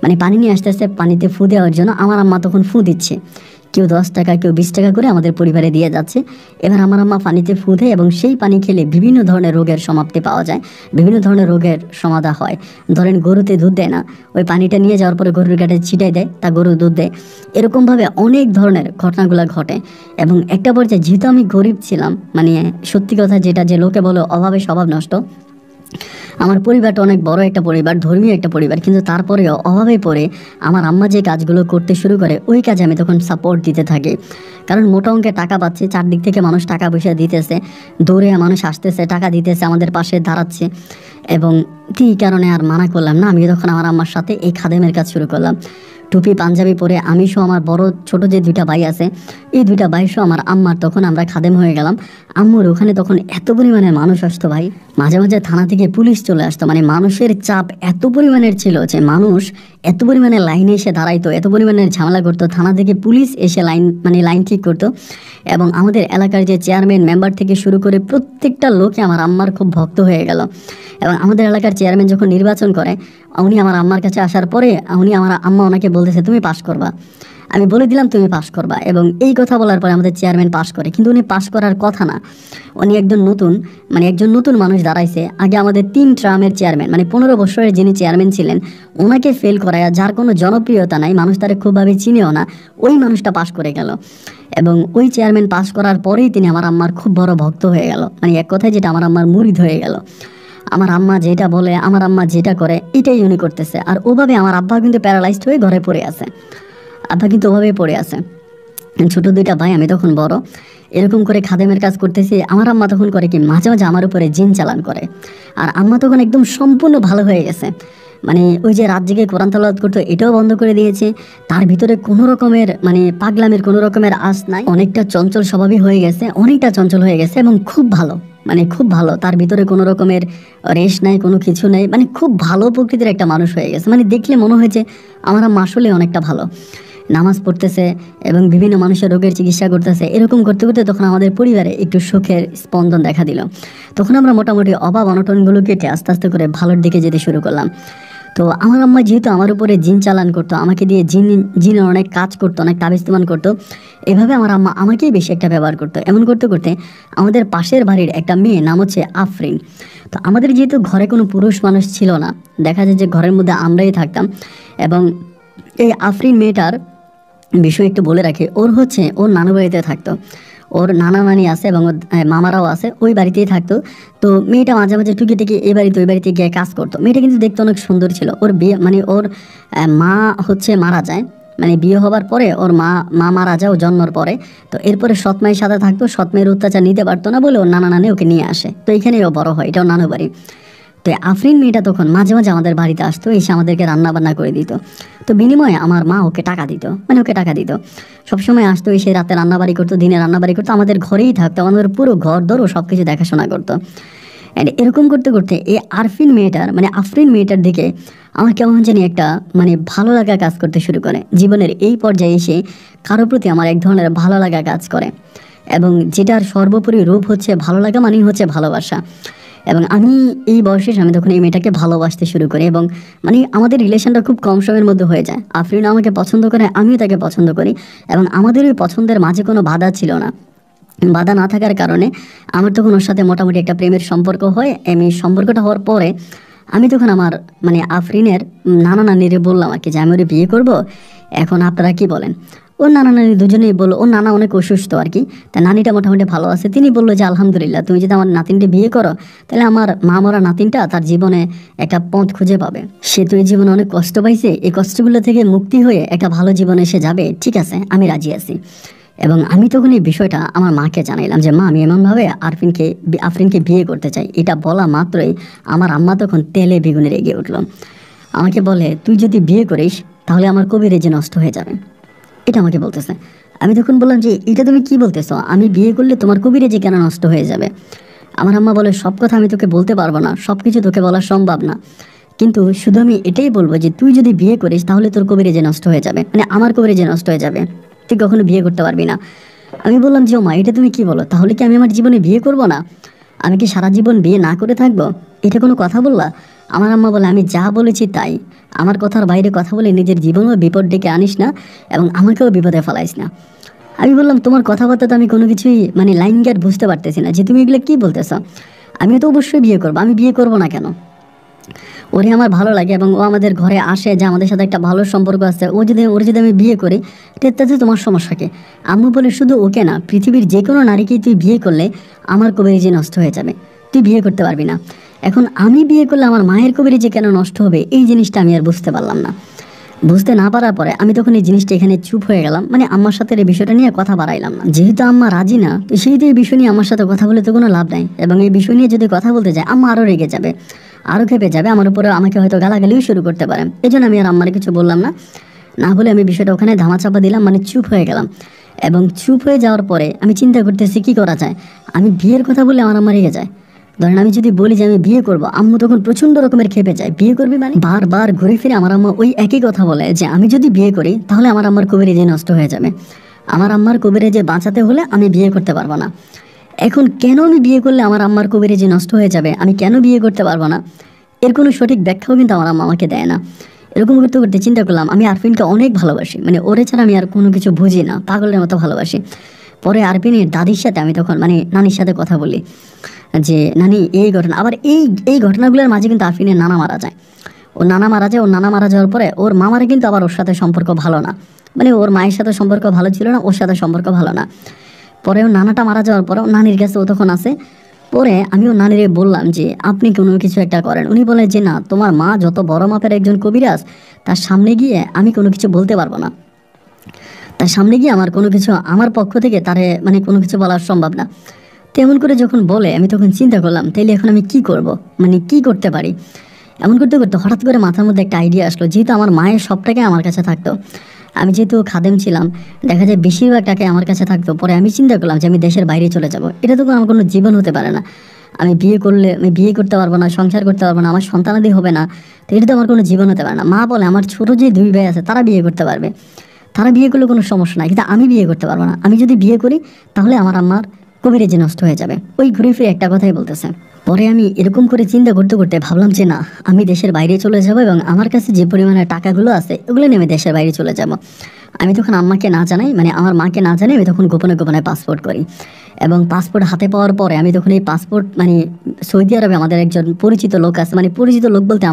মানে পানি নিয়ে আসতেছে পানিতে ফু দেওয়ার জন্য। আমার আম্মা তখন ফু দিচ্ছে, কেউ 10 টাকা কেউ 20 টাকা করে আমাদের পরিবারে দিয়ে যাচ্ছে। এবার আমার আম্মা পানিতে ফু দেয় এবং সেই পানি খেলে বিভিন্ন ধরনের রোগের সমাপ্তি পাওয়া যায়, বিভিন্ন ধরনের রোগের সমাধা হয়। ধরেন গরুতে দুধ দেয় না, ওই পানিটা নিয়ে যাওয়ার পরে গরুর গাটে ছিটাই দেয়, তা গরু দুধ দেয়। এরকমভাবে অনেক ধরনের ঘটনাগুলো ঘটে। এবং একটা পর্যায়ে যেহেতু আমি গরিব ছিলাম, মানে সত্যি কথা যেটা, যে লোকে বলে অভাবে স্বভাব নষ্ট, আমার পরিবারটা অনেক বড় একটা পরিবার, ধর্মীয় একটা পরিবার, কিন্তু তারপরেও অভাবে পড়ে আমার আম্মা যে কাজগুলো করতে শুরু করে ওই কাজে আমি তখন সাপোর্ট দিতে থাকি। কারণ মোটা অঙ্কের টাকা পাচ্ছি, চারদিক থেকে মানুষ টাকা পয়সা দিতেছে, দৌড়ে মানুষ আসতেছে, টাকা দিতেছে, আমাদের পাশে দাঁড়াচ্ছে। এবং এই কারণে আর মানা করলাম না, আমি তখন আমার আম্মার সাথে এই খাদেমের কাজ শুরু করলাম। টুপি পাঞ্জাবি পরে আমি সহ আমার বড় ছোট যে 2টা ভাই আছে, এই 2টা ভাই সহ আমার আম্মার তখন আমরা খাদেম হয়ে গেলাম। আম্মুর ওখানে তখন এত পরিমাণে মানুষ আসতো ভাই, মাঝে মাঝে থানা থেকে পুলিশ চলে আসতো, মানে মানুষের চাপ এত পরিমাণের ছিল যে মানুষ এত পরিমাণে লাইনে এসে দাঁড়াইতো, এত পরিমাণের ঝামেলা করতো। থানা থেকে পুলিশ এসে লাইন ঠিক করতো। এবং আমাদের এলাকার যে চেয়ারম্যান মেম্বার থেকে শুরু করে প্রত্যেকটা লোকে আমার আম্মার খুব ভক্ত হয়ে গেল। এবং আমাদের এলাকার চেয়ারম্যান যখন নির্বাচন করে, উনি আমার আম্মার কাছে আসার পরে আমার আম্মা ওনাকে বলতেছে তুমি পাস করবা। আমি বলে দিলাম তুমি পাস করবা, এবং এই কথা বলার পরে আমাদের চেয়ারম্যান পাস করে। কিন্তু উনি পাস করার কথা না, উনি একজন নতুন মানুষ দাঁড়াইছে। আগে আমাদের 3 ট্রামের চেয়ারম্যান, মানে 15 বছরের যিনি চেয়ারম্যান ছিলেন, ওনাকে ফেল করায়, যার কোনো জনপ্রিয়তা নাই, মানুষ তারা খুবভাবে চিনেও না, ওই মানুষটা পাস করে গেল। এবং ওই চেয়ারম্যান পাস করার পরেই তিনি আমার আম্মার খুব বড় ভক্ত হয়ে গেল, মানে এক কথায় যেটা আমার আম্মার মুরিদ হয়ে গেল। আমার আম্মা যেটা বলে, আমার আম্মা যেটা করে, এটাই উনি করতেছে। আর ওভাবে আমার আব্বা কিন্তু প্যারালাইজড হয়ে ঘরে পড়ে আছে, আব্বা কিন্তু ওভাবেই পড়ে আছে। ছোট 2টা ভাই, আমি তখন বড়। এরকম করে খাদেমের কাজ করতেছি। আমার আম্মা তখন করে কি, মাঝে মাঝে আমার উপরে জিন চালান করে। আর আম্মা তখন একদম সম্পূর্ণ ভালো হয়ে গেছে, মানে ওই যে রাত জেগে কোরআন তেলাওয়াত করতো এটাও বন্ধ করে দিয়েছে। তার ভিতরে কোনো রকমের মানে পাগলামের কোনো রকমের আশ নাই, অনেকটা চঞ্চল স্বভাবই হয়ে গেছে, অনেকটা চঞ্চল হয়ে গেছে এবং খুব ভালো, মানে খুব ভালো। তার ভিতরে কোনো রকমের রেশ নাই, কোনো কিছু নেই, মানে খুব ভালো প্রকৃতির একটা মানুষ হয়ে গেছে। মানে দেখলে মনে হয়েছে আমার আম্মা আসলে অনেকটা ভালো, নামাজ পড়তেছে এবং বিভিন্ন মানুষের রোগের চিকিৎসা করতেছে। এরকম করতে করতে তখন আমাদের পরিবারে একটু সুখের স্পন্দন দেখা দিল। তখন আমরা মোটামুটি অভাব অনটনগুলো কেটে আস্তে আস্তে করে ভালোর দিকে যেতে শুরু করলাম। তো আমার আম্মা যেহেতু আমার উপরে জিন চালান করতো, আমাকে দিয়ে জিনের অনেক কাজ করতো, অনেক তাবিজ ইস্তেমাল করতো, এভাবে আমার আম্মা আমাকেই বেশি একটা ব্যবহার করতো। এমন করতে করতে আমাদের পাশের বাড়ির একটা মেয়ে, নাম হচ্ছে আফরিন। তো আমাদের যেহেতু ঘরে কোনো পুরুষ মানুষ ছিল না, দেখা যায় যে ঘরের মধ্যে আমরাই থাকতাম। এবং এই আফরিন মেয়েটার বিষয় একটু বলে রাখি, ওর নানু বাড়িতে থাকতো, ওর নানা নানি আছে এবং মামারাও আছে, ওই বাড়িতেই থাকতো। তো মেয়েটা মাঝে মাঝে টুকি টুকি এই বাড়িতে ওই বাড়িতে গিয়ে কাজ করতো। মেয়েটা কিন্তু দেখতে অনেক সুন্দর ছিল। ওর বিয়ে, মানে ওর মা মারা যায়, মানে বিয়ে হবার পরে ওর মা মারা যায় ও জন্মের পরে। তো এরপরে সৎ মায়ের সাথে থাকতো, সৎ মায়ের অত্যাচার নিতে পারতো না বলে ওর নানা নানি ওকে নিয়ে আসে। তো এখানেই ও বড় হয়, এটাও নানু বাড়ি। তো আফরিন মেয়েটা তখন মাঝে মাঝে আমাদের বাড়িতে আসতো, এসে আমাদেরকে রান্না বান্না করে দিত। তো বিনিময়ে আমার মা ওকে টাকা দিত, সবসময় আসতো, এসে রাতে রান্নাবাড়ি করতো, দিনে রান্নাবাড়ি করতো, আমাদের ঘরেই থাকতো, আমাদের পুরো ঘর দরও সব কিছু দেখাশোনা করতো। অ্যান্ড এরকম করতে করতে এই আফরিন মেয়েটার দিকে আমার কেমন জানি একটা ভালো লাগা কাজ করতে শুরু করে। জীবনের এই পর্যায়ে এসে কারো প্রতি আমার এক ধরনের ভালো লাগা কাজ করে, এবং যেটার সর্বোপরি রূপ হচ্ছে ভালো লাগা, মানেই হচ্ছে ভালোবাসা। এবং আমি এই বয়সে আমি তখন এই মেয়েটাকে ভালোবাসতে শুরু করি, এবং আমাদের রিলেশনটা খুব কম সময়ের মধ্যে হয়ে যায়। আফরিন আমাকে পছন্দ করে, আমিও তাকে পছন্দ করি, এবং আমাদের ওই পছন্দের মাঝে কোনো বাধা ছিল না। বাধা না থাকার কারণে আমার তখন ওর সাথে মোটামুটি একটা প্রেমের সম্পর্ক হয়। এই সম্পর্কটা হওয়ার পরে আমি তখন আমার আফরিনের নানা নানিরে বললাম আর কি, যে আমি ওরে বিয়ে করব, এখন আপনারা কি বলেন। ওর নানা নানি দুজনেই বললো, ওর নানা অনেক অসুস্থ আর কি, তা নানিটা মোটামুটি ভালো আছে। তিনি বললো যে আলহামদুলিল্লাহ, তুমি যদি আমার নাতিনটা বিয়ে করো তাহলে আমার মা মরা নাতিনটা তার জীবনে একটা পথ খুঁজে পাবে। সে তো এই জীবনে অনেক কষ্ট পাইছে, এই কষ্টগুলো থেকে মুক্তি হয়ে একটা ভালো জীবনে সে যাবে, ঠিক আছে আমি রাজি আছি। এবং আমি তখন এই বিষয়টা আমার মাকে জানাইলাম যে মা, আমি এমনভাবে আফরিনকে বিয়ে করতে চাই। এটা বলা মাত্রই আমার আম্মা তখন তেলে বেগুনে রেগে উঠল। আমাকে বলে, তুই যদি বিয়ে করিস তাহলে আমার কবিরাজি নষ্ট হয়ে যাবে, এটা আমাকে বলতেছে। আমি তখন বললাম যে এটা তুমি কি বলতেছো, আমি বিয়ে করলে তোমার কবিরাজি কেন নষ্ট হয়ে যাবে। আমার আম্মা বলে, সব কথা আমি তোকে বলতে পারবো না, সব কিছু তোকে বলা সম্ভব না, কিন্তু শুধু আমি এটাই বলবো যে তুই যদি বিয়ে করিস তাহলে তোর কবিরাজি নষ্ট হয়ে যাবে, মানে আমার কবিরাজি নষ্ট হয়ে যাবে, তুই কখনো বিয়ে করতে পারবি না। আমি বললাম যে ও মা, এটা তুমি কি বলো, তাহলে কি আমি আমার জীবনে বিয়ে করব না? আমি কি সারা জীবন বিয়ে না করে থাকবো? এটা কোনো কথা বললা? আমার আম্মা বলে, আমি যা বলেছি তাই, আমার কথার বাইরে কথা বলে নিজের জীবনও বিপদ ডেকে আনিস না এবং আমাকেও বিপদে ফেলাইস না। আমি বললাম তোমার কথাবার্তা তো আমি কোনো কিছুই মানে লাইন গ্যাট বুঝতে পারতেছি না যে তুমি এগুলো কি বলতেছ। আমি তো অবশ্যই বিয়ে করবো, আমি বিয়ে করবো না কেন? ওরে আমার ভালো লাগে এবং ও আমাদের ঘরে আসে, যে আমাদের সাথে একটা ভালো সম্পর্ক আছে, ওর যদি আমি বিয়ে করি তাতে তোমার সমস্যা কি? আম্মু বলে, শুধু ওকে না, পৃথিবীর যে কোনো নারীকেই তুই বিয়ে করলে আমার কবিরাজি নষ্ট হয়ে যাবে, তুই বিয়ে করতে পারবি না। এখন আমি বিয়ে করলে আমার মায়ের কবিরাজি কেন নষ্ট হবে, এই জিনিসটা আমি আর বুঝতে পারলাম না। বুঝতে না পারার পরে আমি তখন এই জিনিসটা এখানে চুপ হয়ে গেলাম, মানে আম্মার সাথে এই বিষয়টা নিয়ে কথা বাড়াইলাম না। যেহেতু আম্মা রাজি না, তো সেই এই বিষয় নিয়ে আমার সাথে কথা বলে তো কোনো লাভ নাই, এবং এই বিষয় নিয়ে যদি কথা বলতে যায় আম্মা আরও রেগে যাবে, আরও খেপে যাবে আমার উপরে, আমাকে হয়তো গালাগালিও শুরু করতে পারে। এই জন্য আমি আর আম্মার কিছু বললাম না, না বলে আমি বিষয়টা ওখানে ধামাচাপা দিলাম, মানে চুপ হয়ে গেলাম। এবং চুপ হয়ে যাওয়ার পরে আমি চিন্তা করতেছি কী করা যায়। আমি বিয়ের কথা বললে আমার আম্মা রেগে যায়। ধরেন আমি যদি বলি যে আমি বিয়ে করবো, আম্মু তখন প্রচণ্ড রকমের খেপে যায়, বিয়ে করবি মানে? বারবার ঘুরে ফিরে আমার আম্মা ওই একই কথা বলে যে আমি যদি বিয়ে করি তাহলে আমার আম্মার কবিরাজি নষ্ট হয়ে যাবে, আমার আম্মার কবিরাজি বাঁচাতে হলে আমি বিয়ে করতে পারবো না। এখন কেন আমি বিয়ে করলে আমার আম্মার কবিরাজি নষ্ট হয়ে যাবে, আমি কেন বিয়ে করতে পারবো না, এর কোনো সঠিক ব্যাখ্যাও কিন্তু আমার আম্মা আমাকে দেয় না। এরকম করতে করতে চিন্তা করলাম আমি আরফিনকে অনেক ভালোবাসি, মানে ওরে ছাড়া আমি আর কোনো কিছু বুঝি না, পাগলের মতো ভালোবাসি। পরে আরফিনের দাদির সাথে আমি তখন মানে নানির সাথে কথা বলি যে নানি এই ঘটনা, আবার এই ঘটনাগুলোর মাঝে কিন্তু আরফিনের নানা মারা যায়। ওর নানা মারা যায়, ওর নানা মারা যাওয়ার পরে ওর মামারা কিন্তু আবার ওর সাথে সম্পর্ক ভালো না, মানে ওর মায়ের সাথে সম্পর্ক ভালো ছিল না, ওর সাথে সম্পর্ক ভালো না। পরে ওর নানাটা মারা যাওয়ার পরে নানির কাছে ও তখন আসে। পরে আমি ওর নানিরে বললাম যে আপনি কোনো কিছু একটা করেন। উনি বলে যে না, তোমার মা যত বড় মাপের একজন কবিরাজ, তার সামনে গিয়ে আমি কোনো কিছু বলতে পারবো না, তার সামনে গিয়ে আমার কোনো কিছু, আমার পক্ষ থেকে তারে মানে কোনো কিছু বলা সম্ভব না। তেমন করে যখন বলে আমি তখন চিন্তা করলাম তাইলে এখন আমি কি করব, মানে কি করতে পারি। এমন করতে করতে হঠাৎ করে মাথার মধ্যে একটা আইডিয়া আসলো, যেহেতু আমার মায়ের সব টাকা আমার কাছে থাকতো, আমি যেহেতু খাদেম ছিলাম, দেখা যায় বেশিরভাগ টাকাই আমার কাছে থাকতো। পরে আমি চিন্তা করলাম যে আমি দেশের বাইরে চলে যাব, এটা তো আমার কোনো জীবন হতে পারে না। আমি বিয়ে করলে আমি বিয়ে করতে পারবো না, সংসার করতে পারবো না, আমার সন্তানাদি হবে না, তো এটা তো আমার কোনো জীবন হতে পারে না। মা বলে আমার ছোটো যে 2 ভাই আছে তারা বিয়ে করতে পারবে, তারা বিয়ে করলে কোনো সমস্যা নাই, কিন্তু আমি বিয়ে করতে পারবো না। আমি যদি বিয়ে করি তাহলে আমার আম্মার কবিরাজি নষ্ট হয়ে যাবে। ওই ঘুরে ফিরে একটা কথাই বলতেছে। পরে আমি এরকম করে চিন্তা করতে করতে ভাবলাম যে না, আমি দেশের বাইরে চলে যাব এবং আমার কাছে যে পরিমাণে টাকাগুলো আছে ওগুলো নিয়ে আমি দেশের বাইরে চলে যাব। আমি তখন আম্মাকে না জানাই, মানে আমার মাকে না জানাই, আমি তখন গোপনে গোপনে পাসপোর্ট করি। এবং পাসপোর্ট হাতে পাওয়ার পরে আমি তখন এই পাসপোর্ট মানে সৌদি আরবে আমাদের একজন পরিচিত লোক আছে, মানে পরিচিত লোক বলতে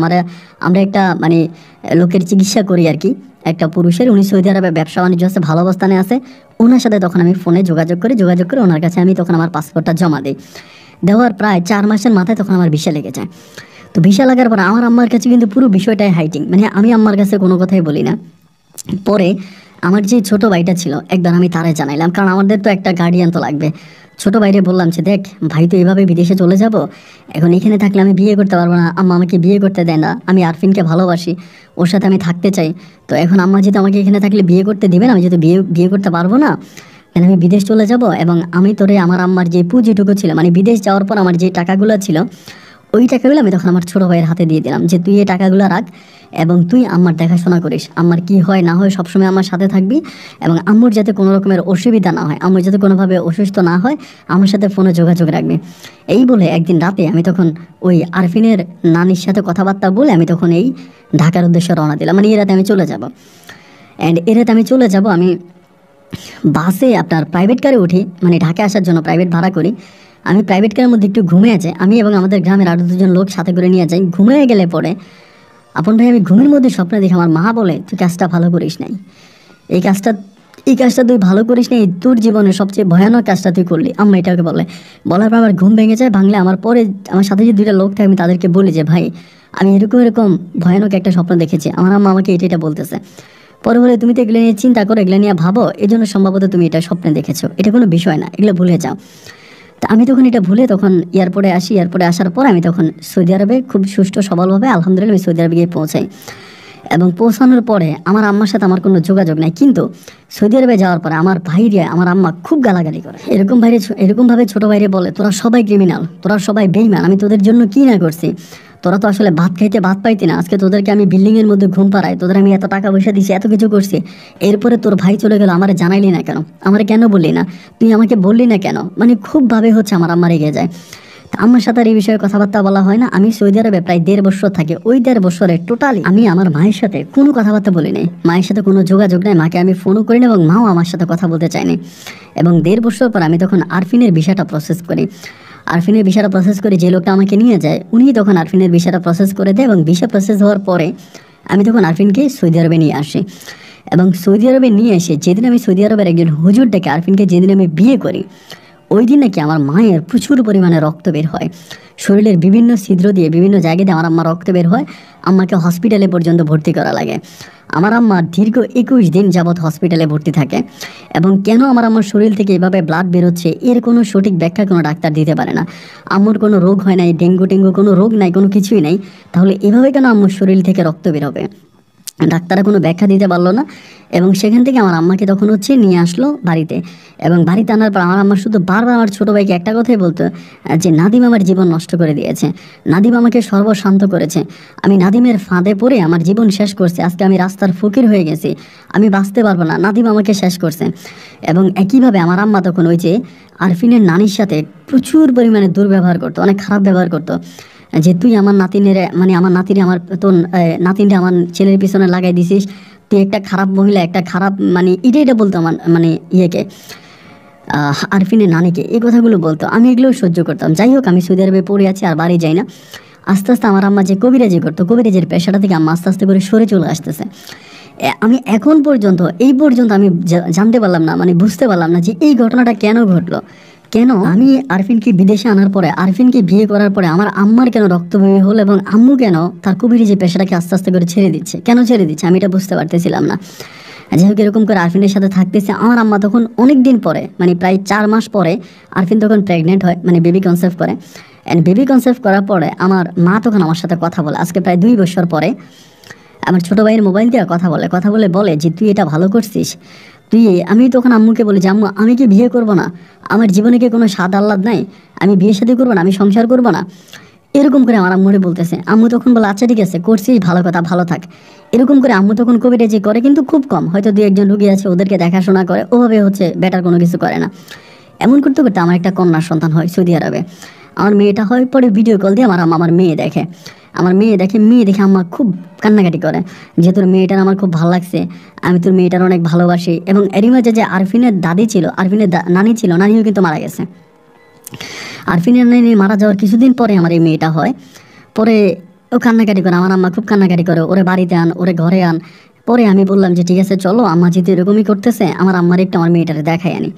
আমরা একটা মানে লোকের চিকিৎসা করি আর কি, একটা পুরুষের, উনি সৌদি আরবে ব্যবসা বাণিজ্য আছে, ভালো অবস্থানে আছে। ওনার সাথে তখন আমি ফোনে যোগাযোগ করে ওনার কাছে আমি তখন আমার পাসপোর্টটা জমা দিই। দেওয়ার প্রায় 4 মাসের মাথায় তখন আমার ভিসা লেগে যায়। তো ভিসা লাগার পর আমার আম্মার কাছে কিন্তু পুরো বিষয়টাই হাইটিং, মানে আমি আম্মার কাছে কোনো কথাই বলি না। পরে আমার যে ছোট ভাইটা ছিল, একবার আমি তারে জানাইলাম, কারণ আমাদের তো একটা গার্ডিয়ান তো লাগবে। ছোট ভাইরে বললাম যে দেখ ভাই, তো এইভাবে বিদেশে চলে যাব, এখন এখানে থাকলে আমি বিয়ে করতে পারবো না, আম্মা আমাকে বিয়ে করতে দেয় না, আমি আরফিনকে ভালোবাসি, ওর সাথে আমি থাকতে চাই। তো এখন আম্মা যদি আমাকে এখানে থাকলে বিয়ে করতে দিবে না, আমি যদি বিয়ে করতে পারবো না, কেন আমি বিদেশ চলে যাব। এবং আমি তোরে আমার আম্মার যে পুঁজিটুকু ছিল, মানে বিদেশ যাওয়ার পর আমার যে টাকাগুলো ছিল, ওই টাকাগুলো আমি তখন আমার ছোটো ভাইয়ের হাতে দিয়ে দিলাম যে তুই এই টাকাগুলো রাখ এবং তুই আম্মার দেখাশোনা করিস, আম্মার কি হয় না হয় সবসময় আমার সাথে থাকবি, এবং আম্মুর যাতে কোনো রকমের অসুবিধা না হয়, আম্মুর যাতে কোনোভাবে অসুস্থ না হয়, আমার সাথে ফোনে যোগাযোগ রাখবি। এই বলে একদিন রাতে আমি তখন ওই আরফিনের নানির সাথে কথাবার্তা বলে আমি তখন এই ঢাকার উদ্দেশ্যে রওনা দিলাম, মানে এই রাতে আমি চলে যাব। অ্যান্ড এ রাতে আমি চলে যাব, আমি বাসে আপনার প্রাইভেট কারে উঠি, মানে ঢাকা আসার জন্য প্রাইভেট ভাড়া করি। আমি প্রাইভেট কারের মধ্যে একটু ঘুমিয়ে যাই, আমি এবং আমাদের গ্রামের আরও 2জন লোক সাথে করে নিয়ে যাই। ঘুমিয়ে গেলে পরে আপন ভাই আমি ঘুমের মধ্যে স্বপ্নে দেখি আমার মা বলে তুই কাজটা ভালো করিস নাই, এই কাজটা তুই ভালো করিস নাই, তোর জীবনের সবচেয়ে ভয়ানক কাজটা তুই করলি, আম্মা এটাকে বলে। বলার পর আমার ঘুম ভেঙে যায়। ভাঙলে আমার পরে আমার সাথে যে 2টা লোক থাকে আমি তাদেরকে বলি যে ভাই আমি এরকম ভয়ানক একটা স্বপ্ন দেখেছি, আমার আম্মা আমাকে এটা বলতেছে। পরে বলে তুমি তো এগুলো নিয়ে চিন্তা করো, এগুলো নিয়ে ভাবো, এই জন্য সম্ভবত তুমি এটা স্বপ্নে দেখেছো, এটা কোনো বিষয় না, এগুলো ভুলে যাও। তা আমি তখন এটা ভুলে তখন এয়ারপোর্টে আসি। এয়ারপোর্টে আসার পর আমি তখন সৌদি আরবে খুব সুষ্ঠু সবলভাবে আলহামদুলিল্লাহ আমি সৌদি আরবে গিয়ে পৌঁছাই। এবং পৌঁছানোর পরে আমার আম্মার সাথে আমার কোনো যোগাযোগ নাই, কিন্তু সৌদি আরবে যাওয়ার পরে আমার ভাইরে আমার আম্মা খুব গালাগালি করে, এরকমভাবে ছোটো ভাইরে বলে তোরা সবাই ক্রিমিনাল, তোরা সবাই বেইমান, আমি তোদের জন্য কী না করছি, তোরা তো আসলে ভাত খাইতে ভাত পাইতি না, আজকে তোদেরকে আমি বিল্ডিংয়ের মধ্যে ঘুম পাড়াই, তোদের আমি এত টাকা পয়সা দিছি, এত কিছু করছি, এরপরে তোর ভাই চলে গেল, আমারে জানাইলি না কেন, আমারে কেন বললি না, তুই আমাকে বললি না কেন, মানে খুব ভাবে হচ্ছে আমার আম্মা রেগে যায়। আমার সাথে আর এই বিষয়ে কথাবার্তা বলা হয় না। আমি সৌদি আরবে প্রায় 1.5 বছর থাকি, ওই 1.5 বছরে টোটালি আমি আমার মায়ের সাথে কোনো কথাবার্তা বলি নাই, মায়ের সাথে কোনো যোগাযোগ নাই, মাকে আমি ফোনও করি না এবং মাও আমার সাথে কথা বলতে চায়নি। এবং 1.5 বছর পর আমি তখন আরফিনের ভিসাটা প্রসেস করি। আরফিনের ভিসাটা প্রসেস করে যে লোকটা আমাকে নিয়ে যায় উনি তখন আরফিনের ভিসাটা প্রসেস করে দেয়, এবং ভিসা প্রসেস হওয়ার পরে আমি তখন আরফিনকে সৌদি আরবে নিয়ে আসি। এবং সৌদি আরবে নিয়ে এসে যেদিন আমি সৌদি আরবের একজন হুজুর ডেকে আরফিনকে যেদিন আমি বিয়ে করি, ওই দিন নাকি আমার মায়ের প্রচুর পরিমাণে রক্ত বের হয়, শরীরের বিভিন্ন ছিদ্র দিয়ে বিভিন্ন জায়গায় দিয়ে আমার আম্মা রক্ত বের হয়, আম্মাকে হসপিটালে পর্যন্ত ভর্তি করা লাগে। আমার আম্মা দীর্ঘ 21 দিন যাবৎ হসপিটালে ভর্তি থাকে। এবং কেন আমার আম্মার শরীর থেকে এভাবে ব্লাড বেরোচ্ছে এর কোনো সঠিক ব্যাখ্যা কোনো ডাক্তার দিতে পারে না। আম্মুর কোনো রোগ হয় নাই, ডেঙ্গু টেঙ্গু কোনো রোগ নাই, কোনো কিছুই নাই, তাহলে এভাবে কেন আম্মুর শরীর থেকে রক্ত বেরোবে, ডাক্তাররা কোনো ব্যাখ্যা দিতে পারলো না। এবং সেখান থেকে আমার আম্মাকে তখন হচ্ছে নিয়ে আসলো বাড়িতে। এবং বাড়িতে আনার পর আমার আম্মা শুধু বারবার আমার ছোটো ভাইকে একটা কথাই বলতো যে নাদিম আমার জীবন নষ্ট করে দিয়েছে, নাদিম আমাকে সর্বশান্ত করেছে, আমি নাদিমের ফাঁদে পড়ে আমার জীবন শেষ করছে, আজকে আমি রাস্তার ফকির হয়ে গেছি, আমি বাঁচতে পারবো না, নাদিম আমাকে শেষ করছে। এবং একইভাবে আমার আম্মা তখন ওই যে আরফিনের নানির সাথে প্রচুর পরিমাণে দুর্ব্যবহার করতো, অনেক খারাপ ব্যবহার করতো, যে তুই আমার নাতিনের মানে আমার নাতিরে আমার তোর নাতিনটা আমার ছেলের পিছনে লাগাই দিছিস, তুই একটা খারাপ মহিলা, একটা খারাপ মানে এটা বলতো আমার মানে ইয়েকে আরফিনের নানিকে, এই কথাগুলো বলতো। আমি এগুলো সহ্য করতাম। যাই হোক, আমি সৌদি আরবে পড়ে আছি আর বাড়ি যাই না। আস্তে আস্তে আমার আম্মা যে কবিরাজি করতো, কবিরাজির পেশাটা থেকে আম্মা আস্তে আস্তে করে সরে চলে আসতেছে। আমি এখন পর্যন্ত এই পর্যন্ত আমি জানতে পারলাম না, মানে বুঝতে পারলাম না যে এই ঘটনাটা কেন ঘটলো, কেন আমি আরফিনকে বিদেশে আনার পরে, আরফিনকে বিয়ে করার পরে আমার আম্মার কেন রক্তবমি হলো, এবং আম্মু কেন তার কবিরাজি পেশাটাকে আস্তে আস্তে করে ছেড়ে দিচ্ছে, কেন ছেড়ে দিচ্ছে আমি এটা বুঝতে পারতেছিলাম না। যাই হোক, এরকম করে আরফিনের সাথে থাকতেছে। আমার আম্মা তখন অনেক দিন পরে, মানে প্রায় 4 মাস পরে আরফিন তখন প্রেগনেন্ট হয়, মানে বেবি কনসেপ্ট করে। অ্যান্ড বেবি কনসেপ্ট করার পরে আমার মা তখন আমার সাথে কথা বলে, আজকে প্রায় 2 বছর পরে আমার ছোটো ভাইয়ের মোবাইল দিয়ে কথা বলে যে তুই এটা ভালো করছিস, তুই। আমি তখন আম্মুকে বলি যে আম্মু আমি কি বিয়ে করবো না, আমার জীবনে কি কোনো স্বাদ আহ্লাদ নাই, আমি বিয়ে শাদী করবো না, আমি সংসার করবো না, এরকম করে আমার আম্মুরে বলতেছে। আম্মু তখন বলে আচ্ছা ঠিক আছে করছিস, ভালো কথা, ভালো থাক। এরকম করে আম্মু তখন কবিরাজি করে, কিন্তু খুব কম, হয়তো 2-1 রুগী আছে ওদেরকে দেখাশোনা করে, ওভাবে হচ্ছে বেটার কোনো কিছু করে না। এমন করতে করতে আমার একটা কন্যা সন্তান হয় সৌদি আরবে। আমার মেয়েটা হয়, পরে ভিডিও কল দিয়ে আমার মেয়ে দেখে, মেয়ে দেখে আম্মা খুব কান্নাকাটি করে যে তোর মেয়েটার আমার খুব ভালো লাগছে, আমি তোর মেয়েটার অনেক ভালোবাসি। এবং এরই মাঝে যে আরফিনের দাদি ছিল, আরফিনের নানি ছিল, নানিও কিন্তু মারা গেছে। আরফিনের নানি মারা যাওয়ার কিছুদিন পরে আমার এই মেয়েটা হয়। পরে ও কান্নাকাটি করে, আমার আম্মা খুব কান্নাকাটি করে, ওরে বাড়িতে আন, ওরে ঘরে আন। পরে আমি বললাম যে ঠিক আছে চলো, আম্মা যেহেতু এরকমই করতেছে, আমার আম্মার একটু আমার মেয়েটারে দেখাই আনি।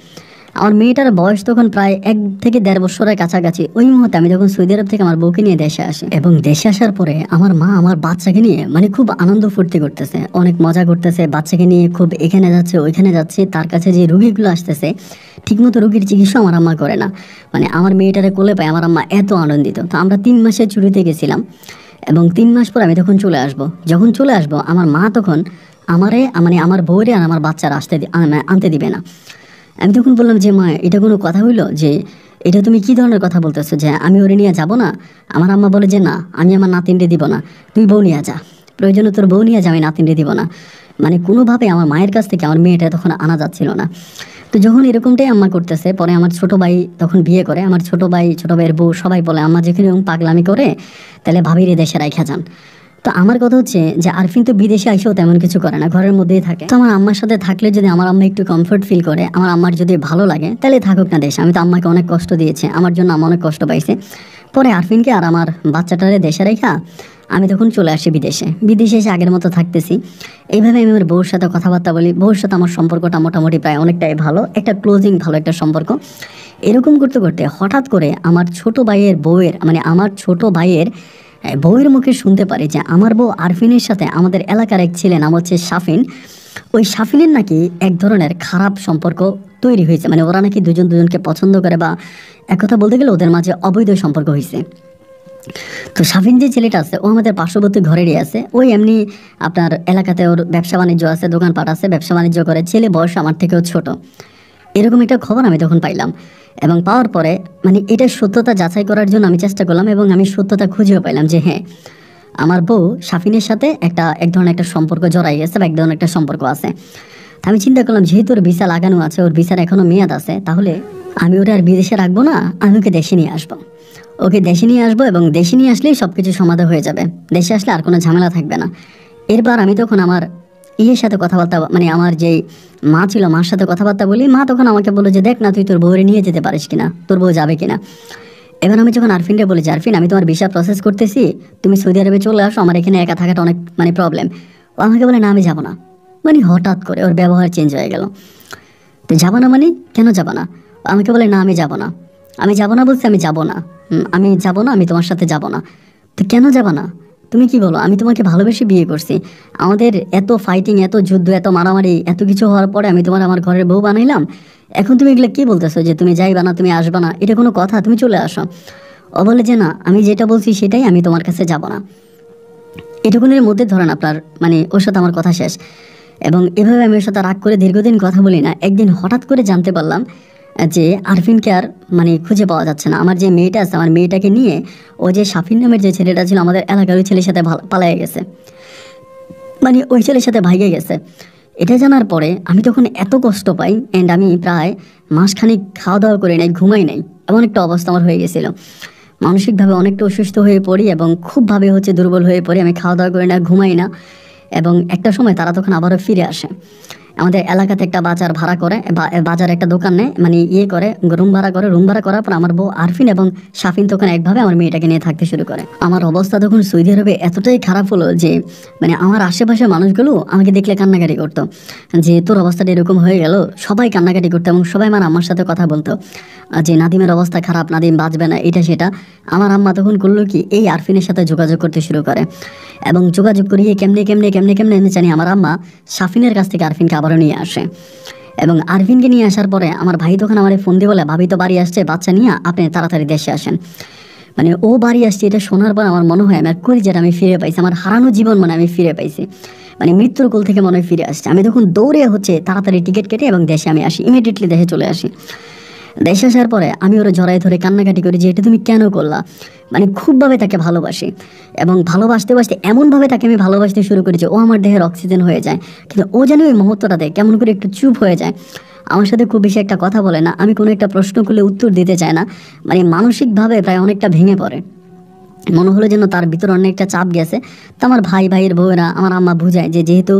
আমার মেয়েটার বয়স তখন প্রায় 1 থেকে 1.5 বছরের কাছাকাছি। ওই মুহূর্তে আমি যখন সৌদি আরব থেকে আমার বউকে নিয়ে দেশে আসি, এবং দেশে আসার পরে আমার মা আমার বাচ্চাকে নিয়ে মানে খুব আনন্দ ফুর্তি করতেছে, অনেক মজা করতেছে, বাচ্চাকে নিয়ে খুব এখানে যাচ্ছে ওইখানে যাচ্ছে। তার কাছে যে রুগীগুলো আসতেছে ঠিকমতো রুগীর চিকিৎসা আমার আম্মা করে না, মানে আমার মেয়েটারে কোলে পায় আমার আম্মা এত আনন্দিত। তো আমরা 3 মাসের ছুটিতে গেছিলাম, এবং 3 মাস পর আমি তখন চলে আসব। যখন চলে আসব আমার মা তখন আমারে মানে আমার বউরে আর আমার বাচ্চারা আনতে দিবে না। আমি তখন বললাম যে মা এটা কোনো কথা হইলো, যে এটা তুমি কী ধরনের কথা বলতেছো যে আমি ওরে নিয়ে যাবো না। আমার আম্মা বলে যে না, আমি আমার নাতিনরে দিব না, তুই বউ নিয়ে যা, প্রয়োজনে তোর বউ নিয়ে যা, আমি নাতিনরে দিব না। মানে কোনোভাবে আমার মায়ের কাছ থেকে আমার মেয়েটা তখন আনা যাচ্ছিল না। তো যখন এরকমটাই আম্মা করতেছে, পরে আমার ছোটো ভাই তখন বিয়ে করে। আমার ছোটো ভাইয়ের বউ সবাই বলে আম্মা যেখানে এরকম পাগলামি করে তাহলে ভাবির দেশে রাইখা যান। তো আমার কথা হচ্ছে যে আরফিন তো বিদেশে আইসেও তেমন কিছু করে না, ঘরের মধ্যেই থাকে। তো আমার আম্মার সাথে থাকলে যদি আমার আম্মা একটু কমফোর্ট ফিল করে, আমার আম্মার যদি ভালো লাগে, তাহলে থাকুক না দেশে। আমি তো আম্মাকে অনেক কষ্ট দিয়েছি, আমার জন্য আম্মা অনেক কষ্ট পাইছে। পরে আরফিনকে আর আমার বাচ্চাটারে দেশে রেখা আমি তখন চলে আসি বিদেশে এসে আগের মতো থাকতেছি। এইভাবে আমি আমার বউর সাথে কথাবার্তা বলি। বউর সাথে আমার সম্পর্কটা মোটামুটি প্রায় অনেকটাই ভালো, একটা ক্লোজিং ভালো একটা সম্পর্ক। এরকম করতে করতে হঠাৎ করে আমার ছোট ভাইয়ের বউয়ের মুখে শুনতে পারি যে আমার বউ আরফিনের সাথে আমাদের এলাকার এক ছেলে নাম হচ্ছে শাফিন, ওই শাফিনের নাকি এক ধরনের খারাপ সম্পর্ক তৈরি হয়েছে, মানে ওরা নাকি দুজনকে পছন্দ করে, বা এক কথা বলতে গেলে ওদের মাঝে অবৈধ সম্পর্ক হয়েছে। তো শাফিন যে ছেলেটা আছে ও আমাদের পার্শ্ববর্তী ঘরেরই আছে, ওই এমনি আপনার এলাকাতে ওর ব্যবসা বাণিজ্য আছে, দোকানপাট আছে, ব্যবসা বাণিজ্য করে। ছেলে বয়স আমার থেকেও ছোট। এরকম একটা খবর আমি তখন পাইলাম। এবং পাওয়ার পরে মানে এটার সত্যতা যাচাই করার জন্য আমি চেষ্টা করলাম এবং আমি সত্যতা খুঁজেও পাইলাম যে হ্যাঁ, আমার বউ শাফিনের সাথে এক ধরনের একটা সম্পর্ক জড়াই গেছে বা এক ধরনের একটা সম্পর্ক আছে। তা আমি চিন্তা করলাম যেহেতু ওর ভিসা লাগানো আছে, ওর ভিসার এখনও মেয়াদ আছে, তাহলে আমি ওটা আর বিদেশে রাখবো না, আমি ওকে দেশে নিয়ে আসবো। ওকে দেশে নিয়ে আসবো এবং দেশে নিয়ে আসলেই সব কিছু সমাধান হয়ে যাবে। দেশে আসলে আর কোনো ঝামেলা থাকবে না। এরপর আমি তখন আমার ইয়ের সাথে কথাবার্তা মানে আমার যেই মা ছিল মার সাথে কথাবার্তা বলি। মা তখন আমাকে বললো যে দেখ না তুই তোর বউরে নিয়ে যেতে পারিস কিনা, তোর বউ যাবে কিনা। এবার আমি যখন আরফিনকে বলেছি, আরফিন আমি তোমার ভিসা প্রসেস করতেছি, তুমি সৌদি আরবে চলে আসো, আমার এখানে একা থাকাটা অনেক মানে প্রবলেম। ও আমাকে বলে না আমি যাবো না। মানে হঠাৎ করে ওর ব্যবহার চেঞ্জ হয়ে গেল। তো যাবো না মানে কেন যাবো না? ও আমাকে বলে না আমি যাবো না। আমি যাবো না বলছি আমি যাবো না, আমি যাবো না, আমি তোমার সাথে যাবো না। তো কেন যাবো না? তুমি কি বলো? আমি তোমাকে ভালোবেসে বিয়ে করছি, আমাদের এত ফাইটিং, এত যুদ্ধ, এত মারামারি, এত কিছু হওয়ার পরে আমি তোমার আমার ঘরের বউ বানাইলাম। এখন তুমি এগুলো কি বলতেছো যে তুমি যাইবা না, তুমি আসবা না? এটা কোনো কথা? তুমি চলে আসো। ও বলে যে না আমি যেটা বলছি সেটাই, আমি তোমার কাছে যাব না। এটুকুনের মধ্যে ধরেন আপনার মানে ওর সাথে আমার কথা শেষ। এবং এভাবে আমি ওর সাথে রাগ করে দীর্ঘদিন কথা বলি না। একদিন হঠাৎ করে জানতে পারলাম যে আরফিনকে আর মানে খুঁজে পাওয়া যাচ্ছে না। আমার যে মেয়েটা আছে, আমার মেয়েটাকে নিয়ে ও যে শাফিন নামের যে ছেলেটা ছিল আমাদের এলাকার, ওই ছেলের সাথে পালিয়ে গেছে, মানে ওই ছেলের সাথে ভাইগে গেছে। এটা জানার পরে আমি তখন এত কষ্ট পাই, অ্যান্ড আমি প্রায় মাসখানিক খাওয়া দাওয়া করি নাই, ঘুমাই নাই, এমন একটা অবস্থা আমার হয়ে গেছিলো। মানসিকভাবে অনেকটা অসুস্থ হয়ে পড়ি এবং খুবভাবে দুর্বল হয়ে পড়ি। আমি খাওয়া দাওয়া করি না, ঘুমাই না। এবং একটা সময় তারা তখন আবারও ফিরে আসে। আমাদের এলাকাতে একটা বাজার ভাড়া করে, বাজার একটা দোকান নেয়, মানে করে রুম ভাড়া করে। রুম ভাড়া করার পর আমার বউ আরফিন এবং শাফিন তখন একভাবে আমার মেয়েটাকে নিয়ে থাকতে শুরু করে। আমার অবস্থা তখন সৌদি আরবে এতটাই খারাপ হলো যে মানে আমার আশেপাশের মানুষগুলো আমাকে দেখলে কান্নাকাটি করতো যে তোর অবস্থাটা এরকম হয়ে গেল। সবাই কান্নাকাটি করতো এবং সবাই আমার সাথে কথা বলতো যে নাদিমের অবস্থা খারাপ, নাদিম বাঁচবে না, এটা সেটা। আমার আম্মা তখন করলো কি, এই আরফিনের সাথে যোগাযোগ করতে শুরু করে এবং যোগাযোগ করিয়ে কেমনে জানি আমার আম্মা শাফিনের কাছ থেকে আরফিনকে আবারও নিয়ে আসে। এবং আরফিনকে নিয়ে আসার পরে আমার ভাই তখন আমার ফোন দিয়ে বলে ভাবি তো বাড়ি আসছে বাচ্চা নিয়ে, আপনি তাড়াতাড়ি দেশে আসেন। মানে ও বাড়ি আসছে এটা শোনার পর আমার মনে হয় আমার কলিজাটা আমি ফিরে পাইছি, আমার হারানো জীবন মানে আমি ফিরে পাইছি, মানে মৃত্যুর কোল থেকে মনে হয় ফিরে আসছে। আমি তখন দৌড়ে তাড়াতাড়ি টিকিট কেটে এবং দেশে আমি আসি, ইমিডিয়েটলি দেশে চলে আসি। দেশে আসার পরে আমি ওরা জড়াই ধরে কান্নাকাটি করি যে এটা তুমি কেন করলা। মানে খুবভাবে তাকে ভালোবাসি এবং ভালোবাসতে এমনভাবে তাকে আমি ভালোবাসতে শুরু করেছি ও আমার দেহের অক্সিজেন হয়ে যায়। কিন্তু ও যেন ওই মুহূর্তটাতে কেমন করে একটু চুপ হয়ে যায়, আমার সাথে খুব বেশি একটা কথা বলে না, আমি কোনো একটা প্রশ্ন করলে উত্তর দিতে চায় না, মানে মানসিকভাবে প্রায় অনেকটা ভেঙে পড়ে। মনে হলো যেন তার ভিতরে অনেকটা চাপ গেছে। তো আমার ভাইয়ের বউয়েরা আমার আম্মা বুঝায় যে যেহেতু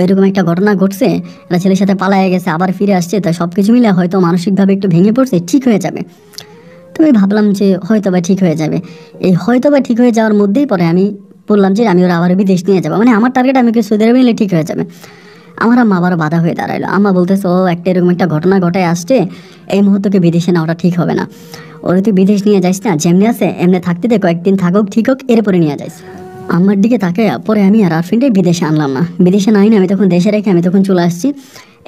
এরকম একটা ঘটনা ঘটছে, একটা ছেলের সাথে পালায়ে গেছে আবার ফিরে আসছে, তাই সব কিছু মিলে হয়তো মানসিকভাবে একটু ভেঙে পড়ছে, ঠিক হয়ে যাবে। তো আমি ভাবলাম যে হয়তো বা ঠিক হয়ে যাবে। এই হয়তো বা ঠিক হয়ে যাওয়ার মধ্যেই পরে আমি বললাম যে আমি ওরা আবার বিদেশ নিয়ে যাবো, মানে আমার টার্গেট আমি সৌদি আরবে নিলে ঠিক হয়ে যাবে। আমার আম্মা আবারও বাধা হয়ে দাঁড়াইলো। আম্মা বলতেছে ও একটা এরকম একটা ঘটনা ঘটায় আসছে, এই মুহূর্তকে বিদেশে নেওয়াটা ঠিক হবে না, ওরা তুই বিদেশ নিয়ে যাইস না, যেমনি আছে এমনি থাকতে দে, কয়েকদিন থাকুক ঠিক হোক, এরপরে নিয়ে যাইস। আমার দিকে তাকায় পরে আমি আর আরফিনটাই বিদেশে আনলাম না, বিদেশে নাই না, আমি তখন দেশে রেখে আমি তখন চলে আসছি।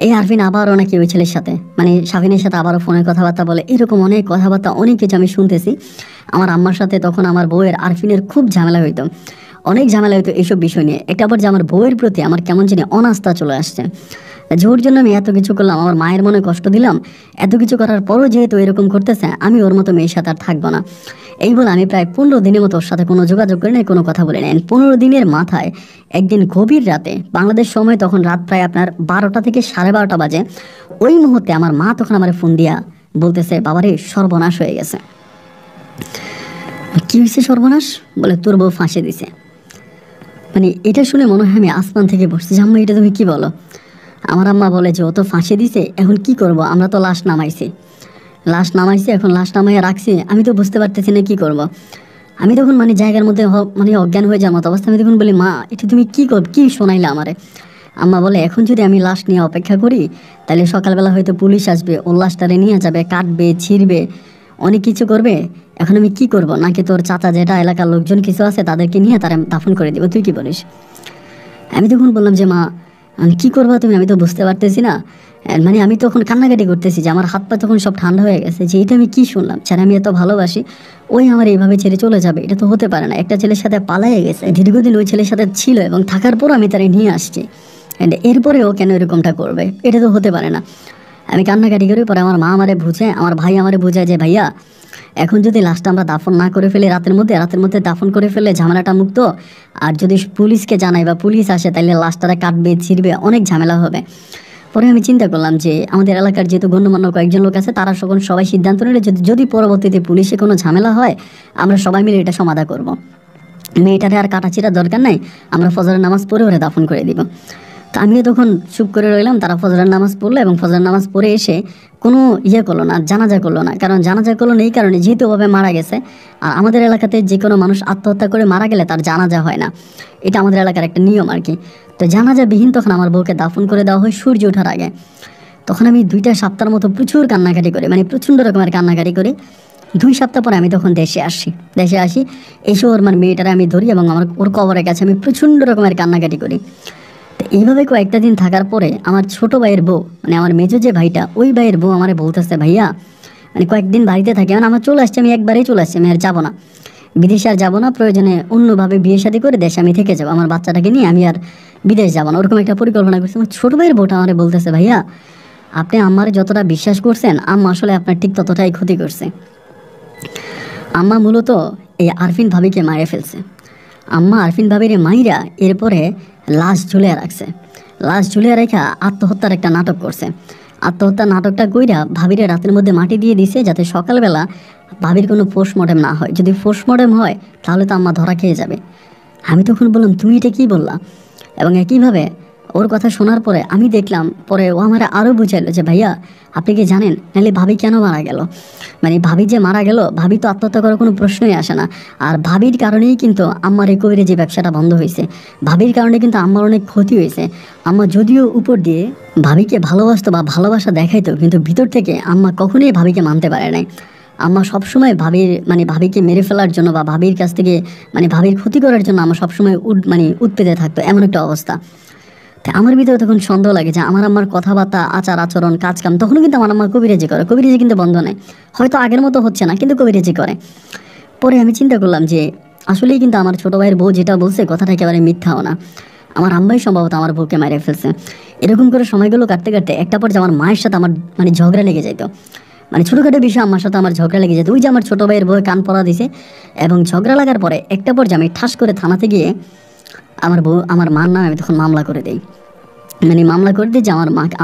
এই আরফিন আবারও নাকি ওই ছেলের সাথে মানে শাফিনের সাথে আবারও ফোনে কথাবার্তা বলে, এরকম অনেক কথাবার্তা অনেক কিছু আমি শুনতেছি। আমার আম্মার সাথে তখন আমার বউয়ের আরফিনের খুব ঝামেলা হইতো, অনেক ঝামেলা হইতো এইসব বিষয় নিয়ে। একটা আবার যে আমার বউয়ের প্রতি আমার কেমন জানি অনাস্থা চলে আসছে, ওর জন্য আমি এত কিছু করলাম, আমার মায়ের মনে কষ্ট দিলাম, এত কিছু করার পরও যেহেতু এরকম করতেছে, আমি ওর মতো মেয়ের সাথে আর থাকবো না। এই বলে আমি প্রায় 15 দিনের মতো ওর সাথে কোনো যোগাযোগ করি নাই, কোনো কথা বলি নাই। 15 দিনের মাথায় একদিন গভীর রাতে, বাংলাদেশ সময় তখন রাত প্রায় আপনার 12টা থেকে 12:30 বাজে, ওই মুহূর্তে আমার মা তখন আমার ফোন দিয়া বলতেছে বাবারে সর্বনাশ হয়ে গেছে। কি হয়েছে সর্বনাশ? বলে তোর বউ ফাঁসি দিছে। মানে এটা শুনে মনে হয় আমি আসমান থেকে বসছি যে আম্মা এটা তুমি কি বলো? আমার আম্মা বলে যে ও তো ফাঁসি দিছে, এখন কি করব, আমরা তো লাশ নামাইছি, এখন লাশ নামাইয়া রাখছি, আমি তো বুঝতে পারতেছি না কি করব। আমি তখন মানে জায়গার মধ্যে মানে অজ্ঞান হয়ে যাওয়ার মতো অবস্থা। আমি তখন বলি মা এটা তুমি কি শোনাইলে আমারে? আম্মা বলে এখন যদি আমি লাশ নিয়ে অপেক্ষা করি তাহলে সকালবেলা হয়তো পুলিশ আসবে, ওর লাশটারে নিয়ে যাবে, কাটবে, ছিঁড়বে, অনেক কিছু করবে। এখন আমি কি করব? নাকি তোর চাচা যেটা এলাকার লোকজন কিছু আছে তাদেরকে নিয়ে তারা দাফন করে দেবো, তুই কি বলিস? আমি তখন বললাম যে মা আমি কী করবো তুমি, আমি তো বুঝতে পারতেছি না। মানে আমি তখন কান্নাকাটি করতেছি যে আমার হাত পা তখন সব ঠান্ডা হয়ে গেছে যে এটা আমি কি শুনলাম, যারা আমি এত ভালোবাসি ওই আমার এইভাবে ছেড়ে চলে যাবে, এটা তো হতে পারে না। একটা ছেলের সাথে পালাইয়ে গেছে, দীর্ঘদিন ওই ছেলের সাথে ছিল এবং থাকার পর আমি তারা নিয়ে আসছি, এরপরে ও কেন এরকমটা করবে, এটা তো হতে পারে না। আমি কান্নাকাটি করি। পরে আমার মা আমারে বুঝে, আমার ভাই আমারে বুঝায় যে ভাইয়া এখন যদি লাশটা আমরা দাফন না করে ফেলি রাতের মধ্যে দাফন করে ফেললে ঝামেলাটা মুক্ত, আর যদি পুলিশকে জানাই বা পুলিশ আসে তাহলে লাশটারা কাটবে ছিঁড়বে, অনেক ঝামেলা হবে। পরে আমি চিন্তা করলাম যে আমাদের এলাকার যেহেতু গণ্যমান্য কয়েকজন লোক আছে, তারা সবাই সিদ্ধান্ত নিলে যদি পরবর্তীতে পুলিশে কোনো ঝামেলা হয় আমরা সবাই মিলে এটা সমাধা করব। মেয়েটারে আর কাটাছিড়ার দরকার নাই, আমরা ফজরের নামাজ পড়ে ওরে দাফন করে দিব। তো আমিও তখন চুপ করে রইলাম। তারা ফজরের নামাজ পড়লো এবং ফজরের নামাজ পড়ে এসে কোনো করলো না, জানাজা করলো না। কারণ জানাজা করলো না এই কারণে, যেহেতু ওভাবে মারা গেছে, আর আমাদের এলাকাতে যে কোনো মানুষ আত্মহত্যা করে মারা গেলে তার জানাজা হয় না, এটা আমাদের এলাকার একটা নিয়ম আর কি। তো জানাজা বিহীন তখন আমার বউকে দাফন করে দেওয়া হয় সূর্য ওঠার আগে। তখন আমি 2 সপ্তাহের মতো প্রচুর কান্নাকাটি করি, মানে প্রচণ্ড রকমের কান্নাকাটি করি। 2 সপ্তাহ পরে আমি তখন দেশে আসি। এসে ওর মেয়েটারে আমি ধরি এবং ওর কবরের কাছে আমি প্রচণ্ড রকমের কান্নাকাটি করি। তো এইভাবে কয়েকটা দিন থাকার পরে আমার ছোট ভাইয়ের বউ, মানে আমার মেজো যে ভাইটা, ওই ভাইয়ের বউ আমারে বলতেছে ভাইয়া, মানে কয়েকদিন বাড়িতে থাকে, মানে আমার চলে আসছে, আমি একবারেই চলে আসছি, আমি আর যাবো না বিদেশে, আর যাবো না, প্রয়োজনে অন্যভাবে বিয়ে শাদী করে দেশে আমি থেকে যাবো, আমার বাচ্চাটাকে নিয়ে আমি আর বিদেশ যাবো না, ওরকম একটা পরিকল্পনা করছি। আমার ছোট ভাইয়ের বউটা আমারে বলতেছে ভাইয়া আপনি আমার যতটা বিশ্বাস করছেন, আম্মা আসলে আপনার ঠিক ততটাই ক্ষতি করছে। আম্মা মূলত এই আরফিন ভাবিকে মারে ফেলছে। আম্মা আরফিন ভাবির মাইরা এরপরে লাশ ঝুলিয়ে রাখছে। লাশ ঝুলিয়ে রেখা আত্মহত্যার একটা নাটক করছে। আত্মহত্যার নাটকটা কইরা ভাবিরে রাতের মধ্যে মাটি দিয়ে দিছে, যাতে সকালবেলা ভাবির কোনো পোস্টমর্টেম না হয়। যদি পোস্টমর্টেম হয় তাহলে তো আম্মা ধরা খেয়ে যাবে। আমি তখন বললাম তুমি এটা কী বললা? এবং একইভাবে ওর কথা শোনার পরে আমি দেখলাম, পরে ও আমার আরও বুঝাইলো যে ভাইয়া আপনি কি জানেন নাহলে ভাবি কেন মারা গেল? মানে ভাবি যে মারা গেল, ভাবি তো আত্মহত্যা করার কোনো প্রশ্নই আসে না। আর ভাবির কারণেই কিন্তু আম্মার এই কবিরে যে ব্যবসাটা বন্ধ হয়েছে, ভাবির কারণে কিন্তু আম্মার অনেক ক্ষতি হয়েছে। আম্মা যদিও উপর দিয়ে ভাবিকে ভালোবাসতো বা ভালোবাসা দেখাইতো, কিন্তু ভিতর থেকে আম্মা কখনোই ভাবিকে মানতে পারে নাই। আম্মা সবসময় ভাবিকে মেরে ফেলার জন্য বা ভাবির কাছ থেকে ভাবির ক্ষতি করার জন্য আম্মা সবসময় উৎপেতে থাকতো, এমন একটা অবস্থা। তাই আমার ভিতরে তখন সন্দেহ লাগে যে আমার আম্মার কথাবার্তা, আচার আচরণ, কাজকাম, তখনও কিন্তু আমার আম্মা কবিরাজি করে। কবিরাজি কিন্তু বন্ধ নেই, হয়তো আগের মতো হচ্ছে না, কিন্তু কবিরাজি করে। পরে আমি চিন্তা করলাম যে আসলেই কিন্তু আমার ছোটো ভাইয়ের বউ যেটা বলছে কথাটা একেবারে মিথ্যাও না। আমার আম্মাই সম্ভবত আমার বউকে মেরে ফেলছে। এরকম করে সময়গুলো কাটতে কাটতে একটা পর্যায়ে আমার মায়ের সাথে আমার ঝগড়া লেগে যেত। ছোটোখাটো বিষয় আম্মার সাথে আমার ঝগড়া লেগে যেত। ওই যে আমার ছোটো ভাইয়ের বউ কান পড়া দিছে, এবং ঝগড়া লাগার পরে একটা পর্যায়ে আমি ঠাস করে থানাতে গিয়ে আমার মার নামে আমি তখন মামলা করে দিই। মামলা করে দিই যে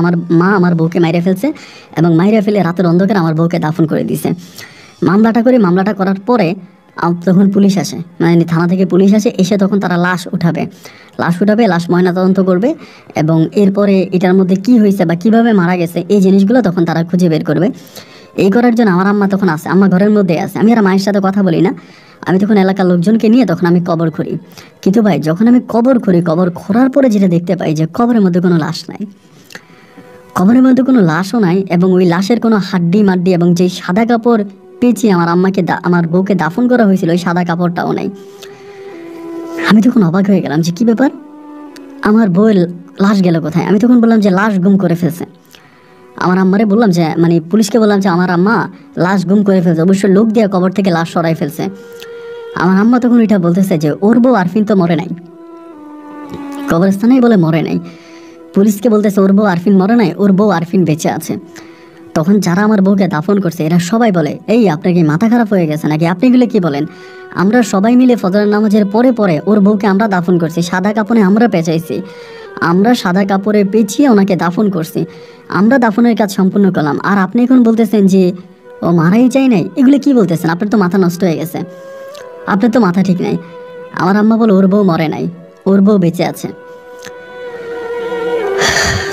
আমার মা আমার বউকে মাইরে ফেলছে, এবং মাইরে ফেলে রাতের অন্ধকারে আমার বউকে দাফন করে দিছে। মামলাটা করার পরে তখন পুলিশ আসে, থানা থেকে পুলিশ আসে। এসে তখন তারা লাশ উঠাবে, লাশ ময়নাতদন্ত করবে, এবং এরপরে এটার মধ্যে কি হয়েছে বা কিভাবে মারা গেছে এই জিনিসগুলো তখন তারা খুঁজে বের করবে। এই করার জন্য আমার আম্মা তখন আছে, আম্মা ঘরের মধ্যে আছে। আমি আর মায়ের সাথে কথা বলি না, আমি তখন এলাকার লোকজনকে নিয়ে তখন আমি কবর খুঁড়ি। কিন্তু ভাই যখন আমি কবর খোঁড়ার পরে যেটা দেখতে পাই যে কবরের মধ্যে কোনো লাশ নাই, কবরের মধ্যে কোনো লাশও নাই, এবং ওই লাশের কোনো হাড্ডি মাড্ডি এবং যে সাদা কাপড় পেঁচিয়ে আমার বউকে দাফন করা হয়েছিল ওই সাদা কাপড়টাও নাই। আমি তখন অবাক হয়ে গেলাম যে কী ব্যাপার, আমার বউয়ের লাশ গেল কোথায়? আমি তখন বললাম যে লাশ গুম করে ফেলছে। আমার আম্মারে বললাম যে পুলিশকে বললাম যে আমার আম্মা লাশ গুম করে ফেলছে, অবশ্যই লোক দিয়ে কবর থেকে লাশ সরাই ফেলছে। আমার আম্মা তখন এটা বলতেছে যে ওর বউ আরফিন তো মরে নাই, কবরস্থানেই বলে মরে নাই। পুলিশকে বলতেছে ওর বউ আরফিন মরে নাই, ওর বউ আরফিন বেঁচে আছে। তখন যারা আমার বউকে দাফন করছে এরা সবাই বলে এই আপনার কি মাথা খারাপ হয়ে গেছে নাকি, আপনি এগুলো কি বলেন? আমরা সবাই মিলে ফজরের নামাজের পরে ওর বউকে আমরা দাফন করছি, সাদা কাপড়ে আমরা পেঁচাইছি, আমরা সাদা কাপড়ে পেঁচিয়ে ওনাকে দাফন করছি, আমরা দাফনের কাজ সম্পূর্ণ করলাম। আর আপনি এখন বলতেছেন যে ও মারাই চাই নাই, এগুলো কি বলতেছেন? আপনার তো মাথা নষ্ট হয়ে গেছে, আপনার তো মাথা ঠিক নাই। আমার আম্মা বলে ওর বউ মরে নাই, ওর বউ বেঁচে আছে।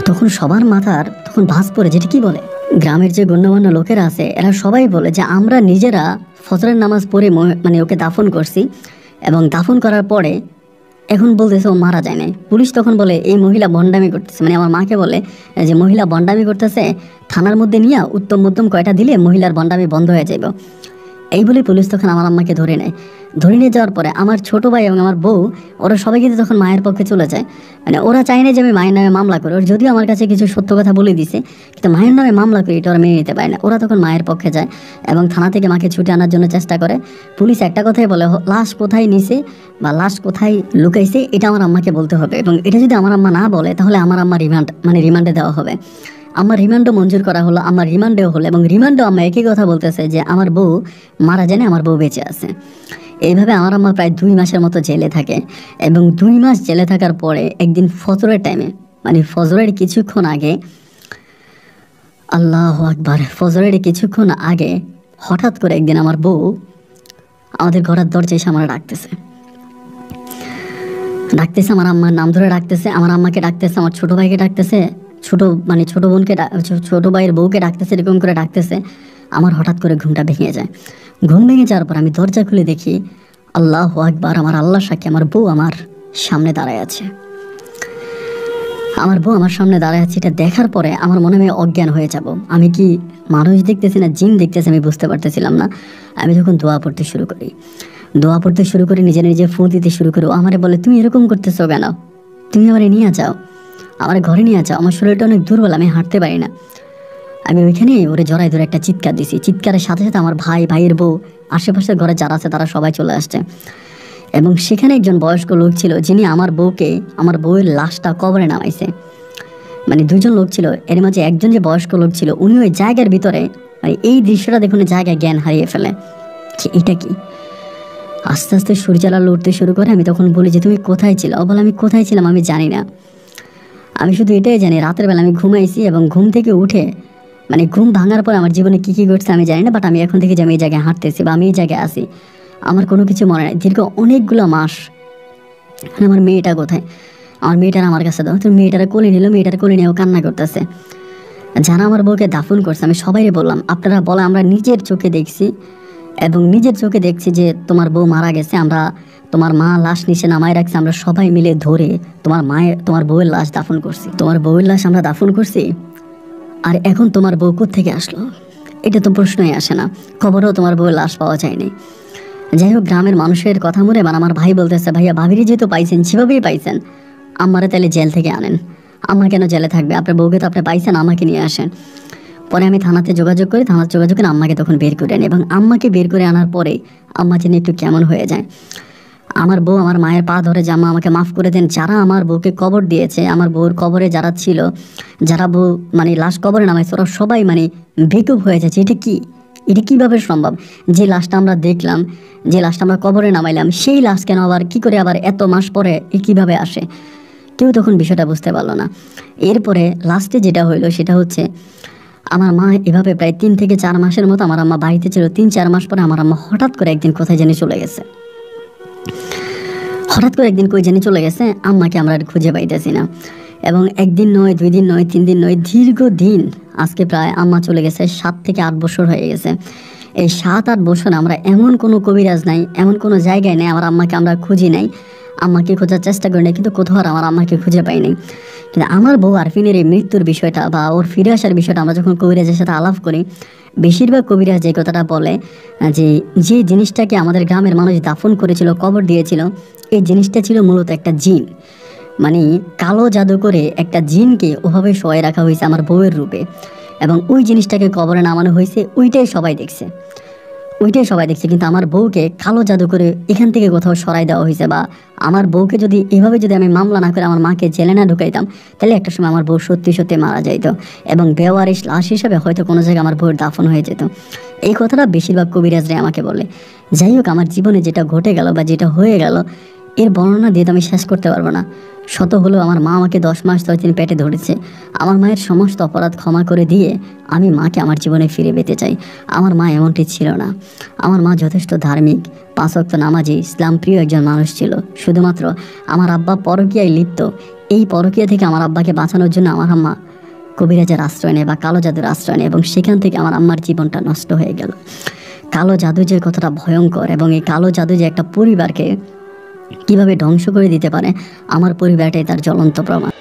তখন সবার মাথার তখন ভাঁজ পড়ে, যেটা কি বলে গ্রামের যে গণ্যমান্য লোকেরা আছে এরা সবাই বলে যে আমরা নিজেরা ফজরের নামাজ পড়ে ওকে দাফন করছি, এবং দাফন করার পরে এখন বলতেছে ও মারা যায় নাই। পুলিশ তখন বলে এই মহিলা বন্ডামি করতেছে, আমার মাকে বলে যে মহিলা বন্ডামি করতেছে, থানার মধ্যে নিয়ে উত্তম মধ্যম কয়টা দিলে মহিলার বন্ডামি বন্ধ হয়ে যাবে। এই বলে পুলিশ তখন আমার আম্মাকে ধরে নেয়। ধরে নিয়ে যাওয়ার পরে আমার ছোটো ভাই এবং আমার বউ ওরা সবাই কিন্তু তখন মায়ের পক্ষে চলে যায়। ওরা চায় না যে আমি মায়ের নামে মামলা করি, ওর যদিও আমার কাছে কিছু সত্য কথা বলে দিছে, কিন্তু মায়ের নামে মামলা করি এটা ওরা মেনে নিতে পারে না। ওরা তখন মায়ের পক্ষে যায় এবং থানা থেকে মাকে ছুটে আনার জন্য চেষ্টা করে। পুলিশ একটা কথাই বলে লাশ কোথায় নিছে বা লাশ কোথায় লুকাইছে এটা আমার আম্মাকে বলতে হবে, এবং এটা যদি আমার আম্মা না বলে তাহলে আমার আম্মা রিমান্ডে দেওয়া হবে। আমার রিমান্ডও মঞ্জুর করা হলো, আমার রিমান্ডেও হলো, এবং রিমান্ডেও আম্মা একই কথা বলতেছে যে আমার বউ মারা যায়নি, আমার বউ বেঁচে আছে। এইভাবে আমার আম্মা প্রায় 2 মাসের মতো জেলে থাকে, এবং 2 মাস জেলে থাকার পরে একদিন ফজরের টাইমে, মানে ফজরের কিছুক্ষণ আগে, আল্লাহু আকবার, ফজরের কিছুক্ষণ আগে হঠাৎ করে একদিন আমার বউ আমাদের ঘরের দরজায় এসে আমার ডাকতেছে, আমার আম্মার নাম ধরে ডাকতেছে, আমার আম্মাকে ডাকতেছে, আমার ছোট ভাইকে ডাকতেছে, ছোট বোনকে, ছোট ভাইয়ের বউকে ডাকতেছে, এরকম করে ডাকতেছে। আমার হঠাৎ করে ঘুমটা ভেঙে যায়। ঘুম ভেঙে যাওয়ার পর আমি দরজা খুলে দেখি, আল্লাহু আকবার, আমার আল্লাহ সাক্ষী, আমার বউ আমার সামনে দাঁড়ায় আছে। আমার বউ আমার সামনে দাঁড়ায় আছে, এটা দেখার পরে আমার মনে হয় অজ্ঞান হয়ে যাব। আমি কি মানুষ দেখতেছি না জিন দেখতেছি আমি বুঝতে পারতেছিলাম না। আমি যখন দোয়া পড়তে শুরু করি, নিজে নিজে ফোন দিতে শুরু করি। ও আমারে বলে, তুমি এরকম করতেছো কেন? তুমি আমারে নিয়ে যাও, আমার ঘরে নিয়ে যাও, আমার শরীরটা অনেক দুর্বল, আমি হাঁটতে পারি না। আমি ওইখানে ওরে জড়াই ধরে একটা চিৎকার দিছি। চিৎকারের সাথে সাথে আমার ভাইয়ের বউ, আশেপাশের ঘরে যারা আছে তারা সবাই চলে আসছে, এবং সেখানে একজন বয়স্ক লোক ছিল যিনি আমার বউয়ের লাশটা কবরে নামাইছে। মানে 2জন লোক ছিল, এর মাঝে একজন যে বয়স্ক লোক ছিল উনি ওই জায়গার ভিতরে, মানে এই দৃশ্যটা দেখুন, জায়গায় জ্ঞান হারিয়ে ফেলে যে এটা কি। আস্তে আস্তে সূর্যালো উঠতে শুরু করে। আমি তখন বলি যে তুমি কোথায় ছিল? ও বলে, আমি কোথায় ছিলাম আমি জানি না, আমি শুধু এটাই জানি রাতের বেলা আমি ঘুমাইছি, এবং ঘুম থেকে উঠে, মানে ঘুম ভাঙার পর আমার জীবনে কী কী ঘটছে আমি জানি না, বাট আমি এখন থেকে যে আমি এই জায়গায় হাঁটতেছি বা আমি এই জায়গায় আসি আমার কোনো কিছু মনে নাই। দীর্ঘ অনেকগুলো মাস আমার মেয়েটা কোথায়? আমার মেয়েটার আমার কাছে দাও। তুমি মেয়েটারে কোলে নিল, মেয়েটার কোলে নিয়েও কান্না করতেছে। যারা আমার বউকে দাফন করছে আমি সবাইকে বললাম, আপনারা বলে আমরা নিজের চোখে দেখছি, এবং নিজের চোখে দেখছি যে তোমার বউ মারা গেছে, আমরা তোমার মা লাশ নিচে নামায় রাখছে, আমরা সবাই মিলে ধরে তোমার বউয়ের লাশ দাফন করছি, তোমার বউয়ের লাশ আমরা দাফন করছি। আর এখন তোমার বউ কোত্থেকে আসলো? এটা তো প্রশ্নই আসে না। খবরও তোমার বউয়ের লাশ পাওয়া যায়নি। যাই হোক, গ্রামের মানুষের কথা মনে আমার ভাই বলতেছে, ভাইয়া ভাবিরে যেহেতু পাইছেন, সেভাবেই পাইছেন, আমারে তাহলে জেল থেকে আনেন। আম্মা কেন জেলে থাকবে? আপনার বউকে তো আপনি পাইছেন, আমাকে নিয়ে আসেন। পরে আমি থানাতে যোগাযোগ করি, আম্মাকে তখন বের করে আনি, এবং আম্মাকে বের করে আনার পরে আম্মা যেন একটু কেমন হয়ে যায়। আমার বউ আমার মায়ের পা ধরে, যে আম্মা আমাকে মাফ করে দেন, যারা আমার বউকে কবর দিয়েছে, আমার বউর কবরে যারা ছিল, যারা বউ মানে লাশ কবরে নামাইছে, ওরা সবাই মানে বেকুব হয়ে যাচ্ছে। এটা কীভাবে সম্ভব? যে লাশটা আমরা দেখলাম, যে লাশটা আমরা কবরে নামাইলাম, সেই লাশ কেন আবার কী করে আবার এত মাস পরে কীভাবে আসে? কেউ তখন বিষয়টা বুঝতে পারলো না। এরপরে লাস্টে যেটা হইলো সেটা হচ্ছে, আমার মা এভাবে প্রায় 3 থেকে 4 মাসের মতো আমার আম্মা বাড়িতে ছিল। 3-4 মাস পরে আমার আম্মা হঠাৎ করে একদিন কোথায় জানি চলে গেছে। কই জানি চলে গেছে, আম্মাকে আমরা আর খুঁজে পাইতেছি না। এবং 1 দিন নয়, 2 দিন নয়, 3 দিন নয়, দীর্ঘদিন, আজকে প্রায় আম্মা চলে গেছে 7 থেকে 8 বছর হয়ে গেছে। এই 7-8 বছর আমরা এমন কোনো কবিরাজ নাই, এমন কোনো জায়গায় নেই আমার আম্মাকে আমরা খুঁজি নাই। আম্মাকে খোঁজার চেষ্টা করি নাই, কিন্তু কোথাও আর আমার আম্মাকে খুঁজে পাই নাই। কিন্তু আমার বউ আরফিনের এই মৃত্যুর বিষয়টা বা ওর ফিরে আসার বিষয়টা আমরা যখন কবিরাজের সাথে আলাপ করি, বেশিরভাগ কবিরাজ যে কথাটা বলে যে জিনিসটাকে আমাদের গ্রামের মানুষ দাফন করেছিল, কবর দিয়েছিল, এই জিনিসটা ছিল মূলত একটা জিন। মানে কালো জাদু করে একটা জিনকে ওভাবে শোয়াই রাখা হয়েছে আমার বউয়ের রূপে, এবং ওই জিনিসটাকে কবরে নামানো হয়েছে। ওইটাই সবাই দেখছে, কিন্তু আমার বউকে কালো জাদু করে এখান থেকে কোথাও সরাই দেওয়া হয়েছে। বা আমার বউকে যদি এভাবে আমি মামলা না করে আমার মাকে জেলে না ঢুকাইতাম, তাহলে একটা সময় আমার বউ সত্যি সত্যি মারা যাইত, এবং বেওয়ারিশ লাশ হিসাবে হয়তো কোনো জায়গায় আমার বউয়ের দাফন হয়ে যেত। এই কথাটা বেশিরভাগ কবিরাজরাই আমাকে বলে। যাই হোক, আমার জীবনে যেটা ঘটে গেল বা যেটা হয়ে গেল, এর বর্ণনা দিয়ে তো আমি শেষ করতে পারবো না। শত হলেও আমার মা আমাকে 10 মাস 10 দিন পেটে ধরেছে। আমার মায়ের সমস্ত অপরাধ ক্ষমা করে দিয়ে আমি মাকে আমার জীবনে ফিরে পেতে চাই। আমার মা এমনটি ছিল না। আমার মা যথেষ্ট ধার্মিক, 5 ওয়াক্ত নামাজি, ইসলাম প্রিয় একজন মানুষ ছিল। শুধুমাত্র আমার আব্বা পরকীয়ায় লিপ্ত। এই পরকীয়া থেকে আমার আব্বাকে বাঁচানোর জন্য আমার আম্মা কবিরাজের আশ্রয় নেয় বা কালো জাদুর আশ্রয় নেয়, এবং সেখান থেকে আমার আম্মার জীবনটা নষ্ট হয়ে গেল। কালো জাদু যে কতটা ভয়ঙ্কর, এবং এই কালো জাদু যে একটা পরিবারকে কিভাবে ধ্বংস করে দিতে পারে, আমার পরিবারটাই তার জ্বলন্ত প্রমাণ।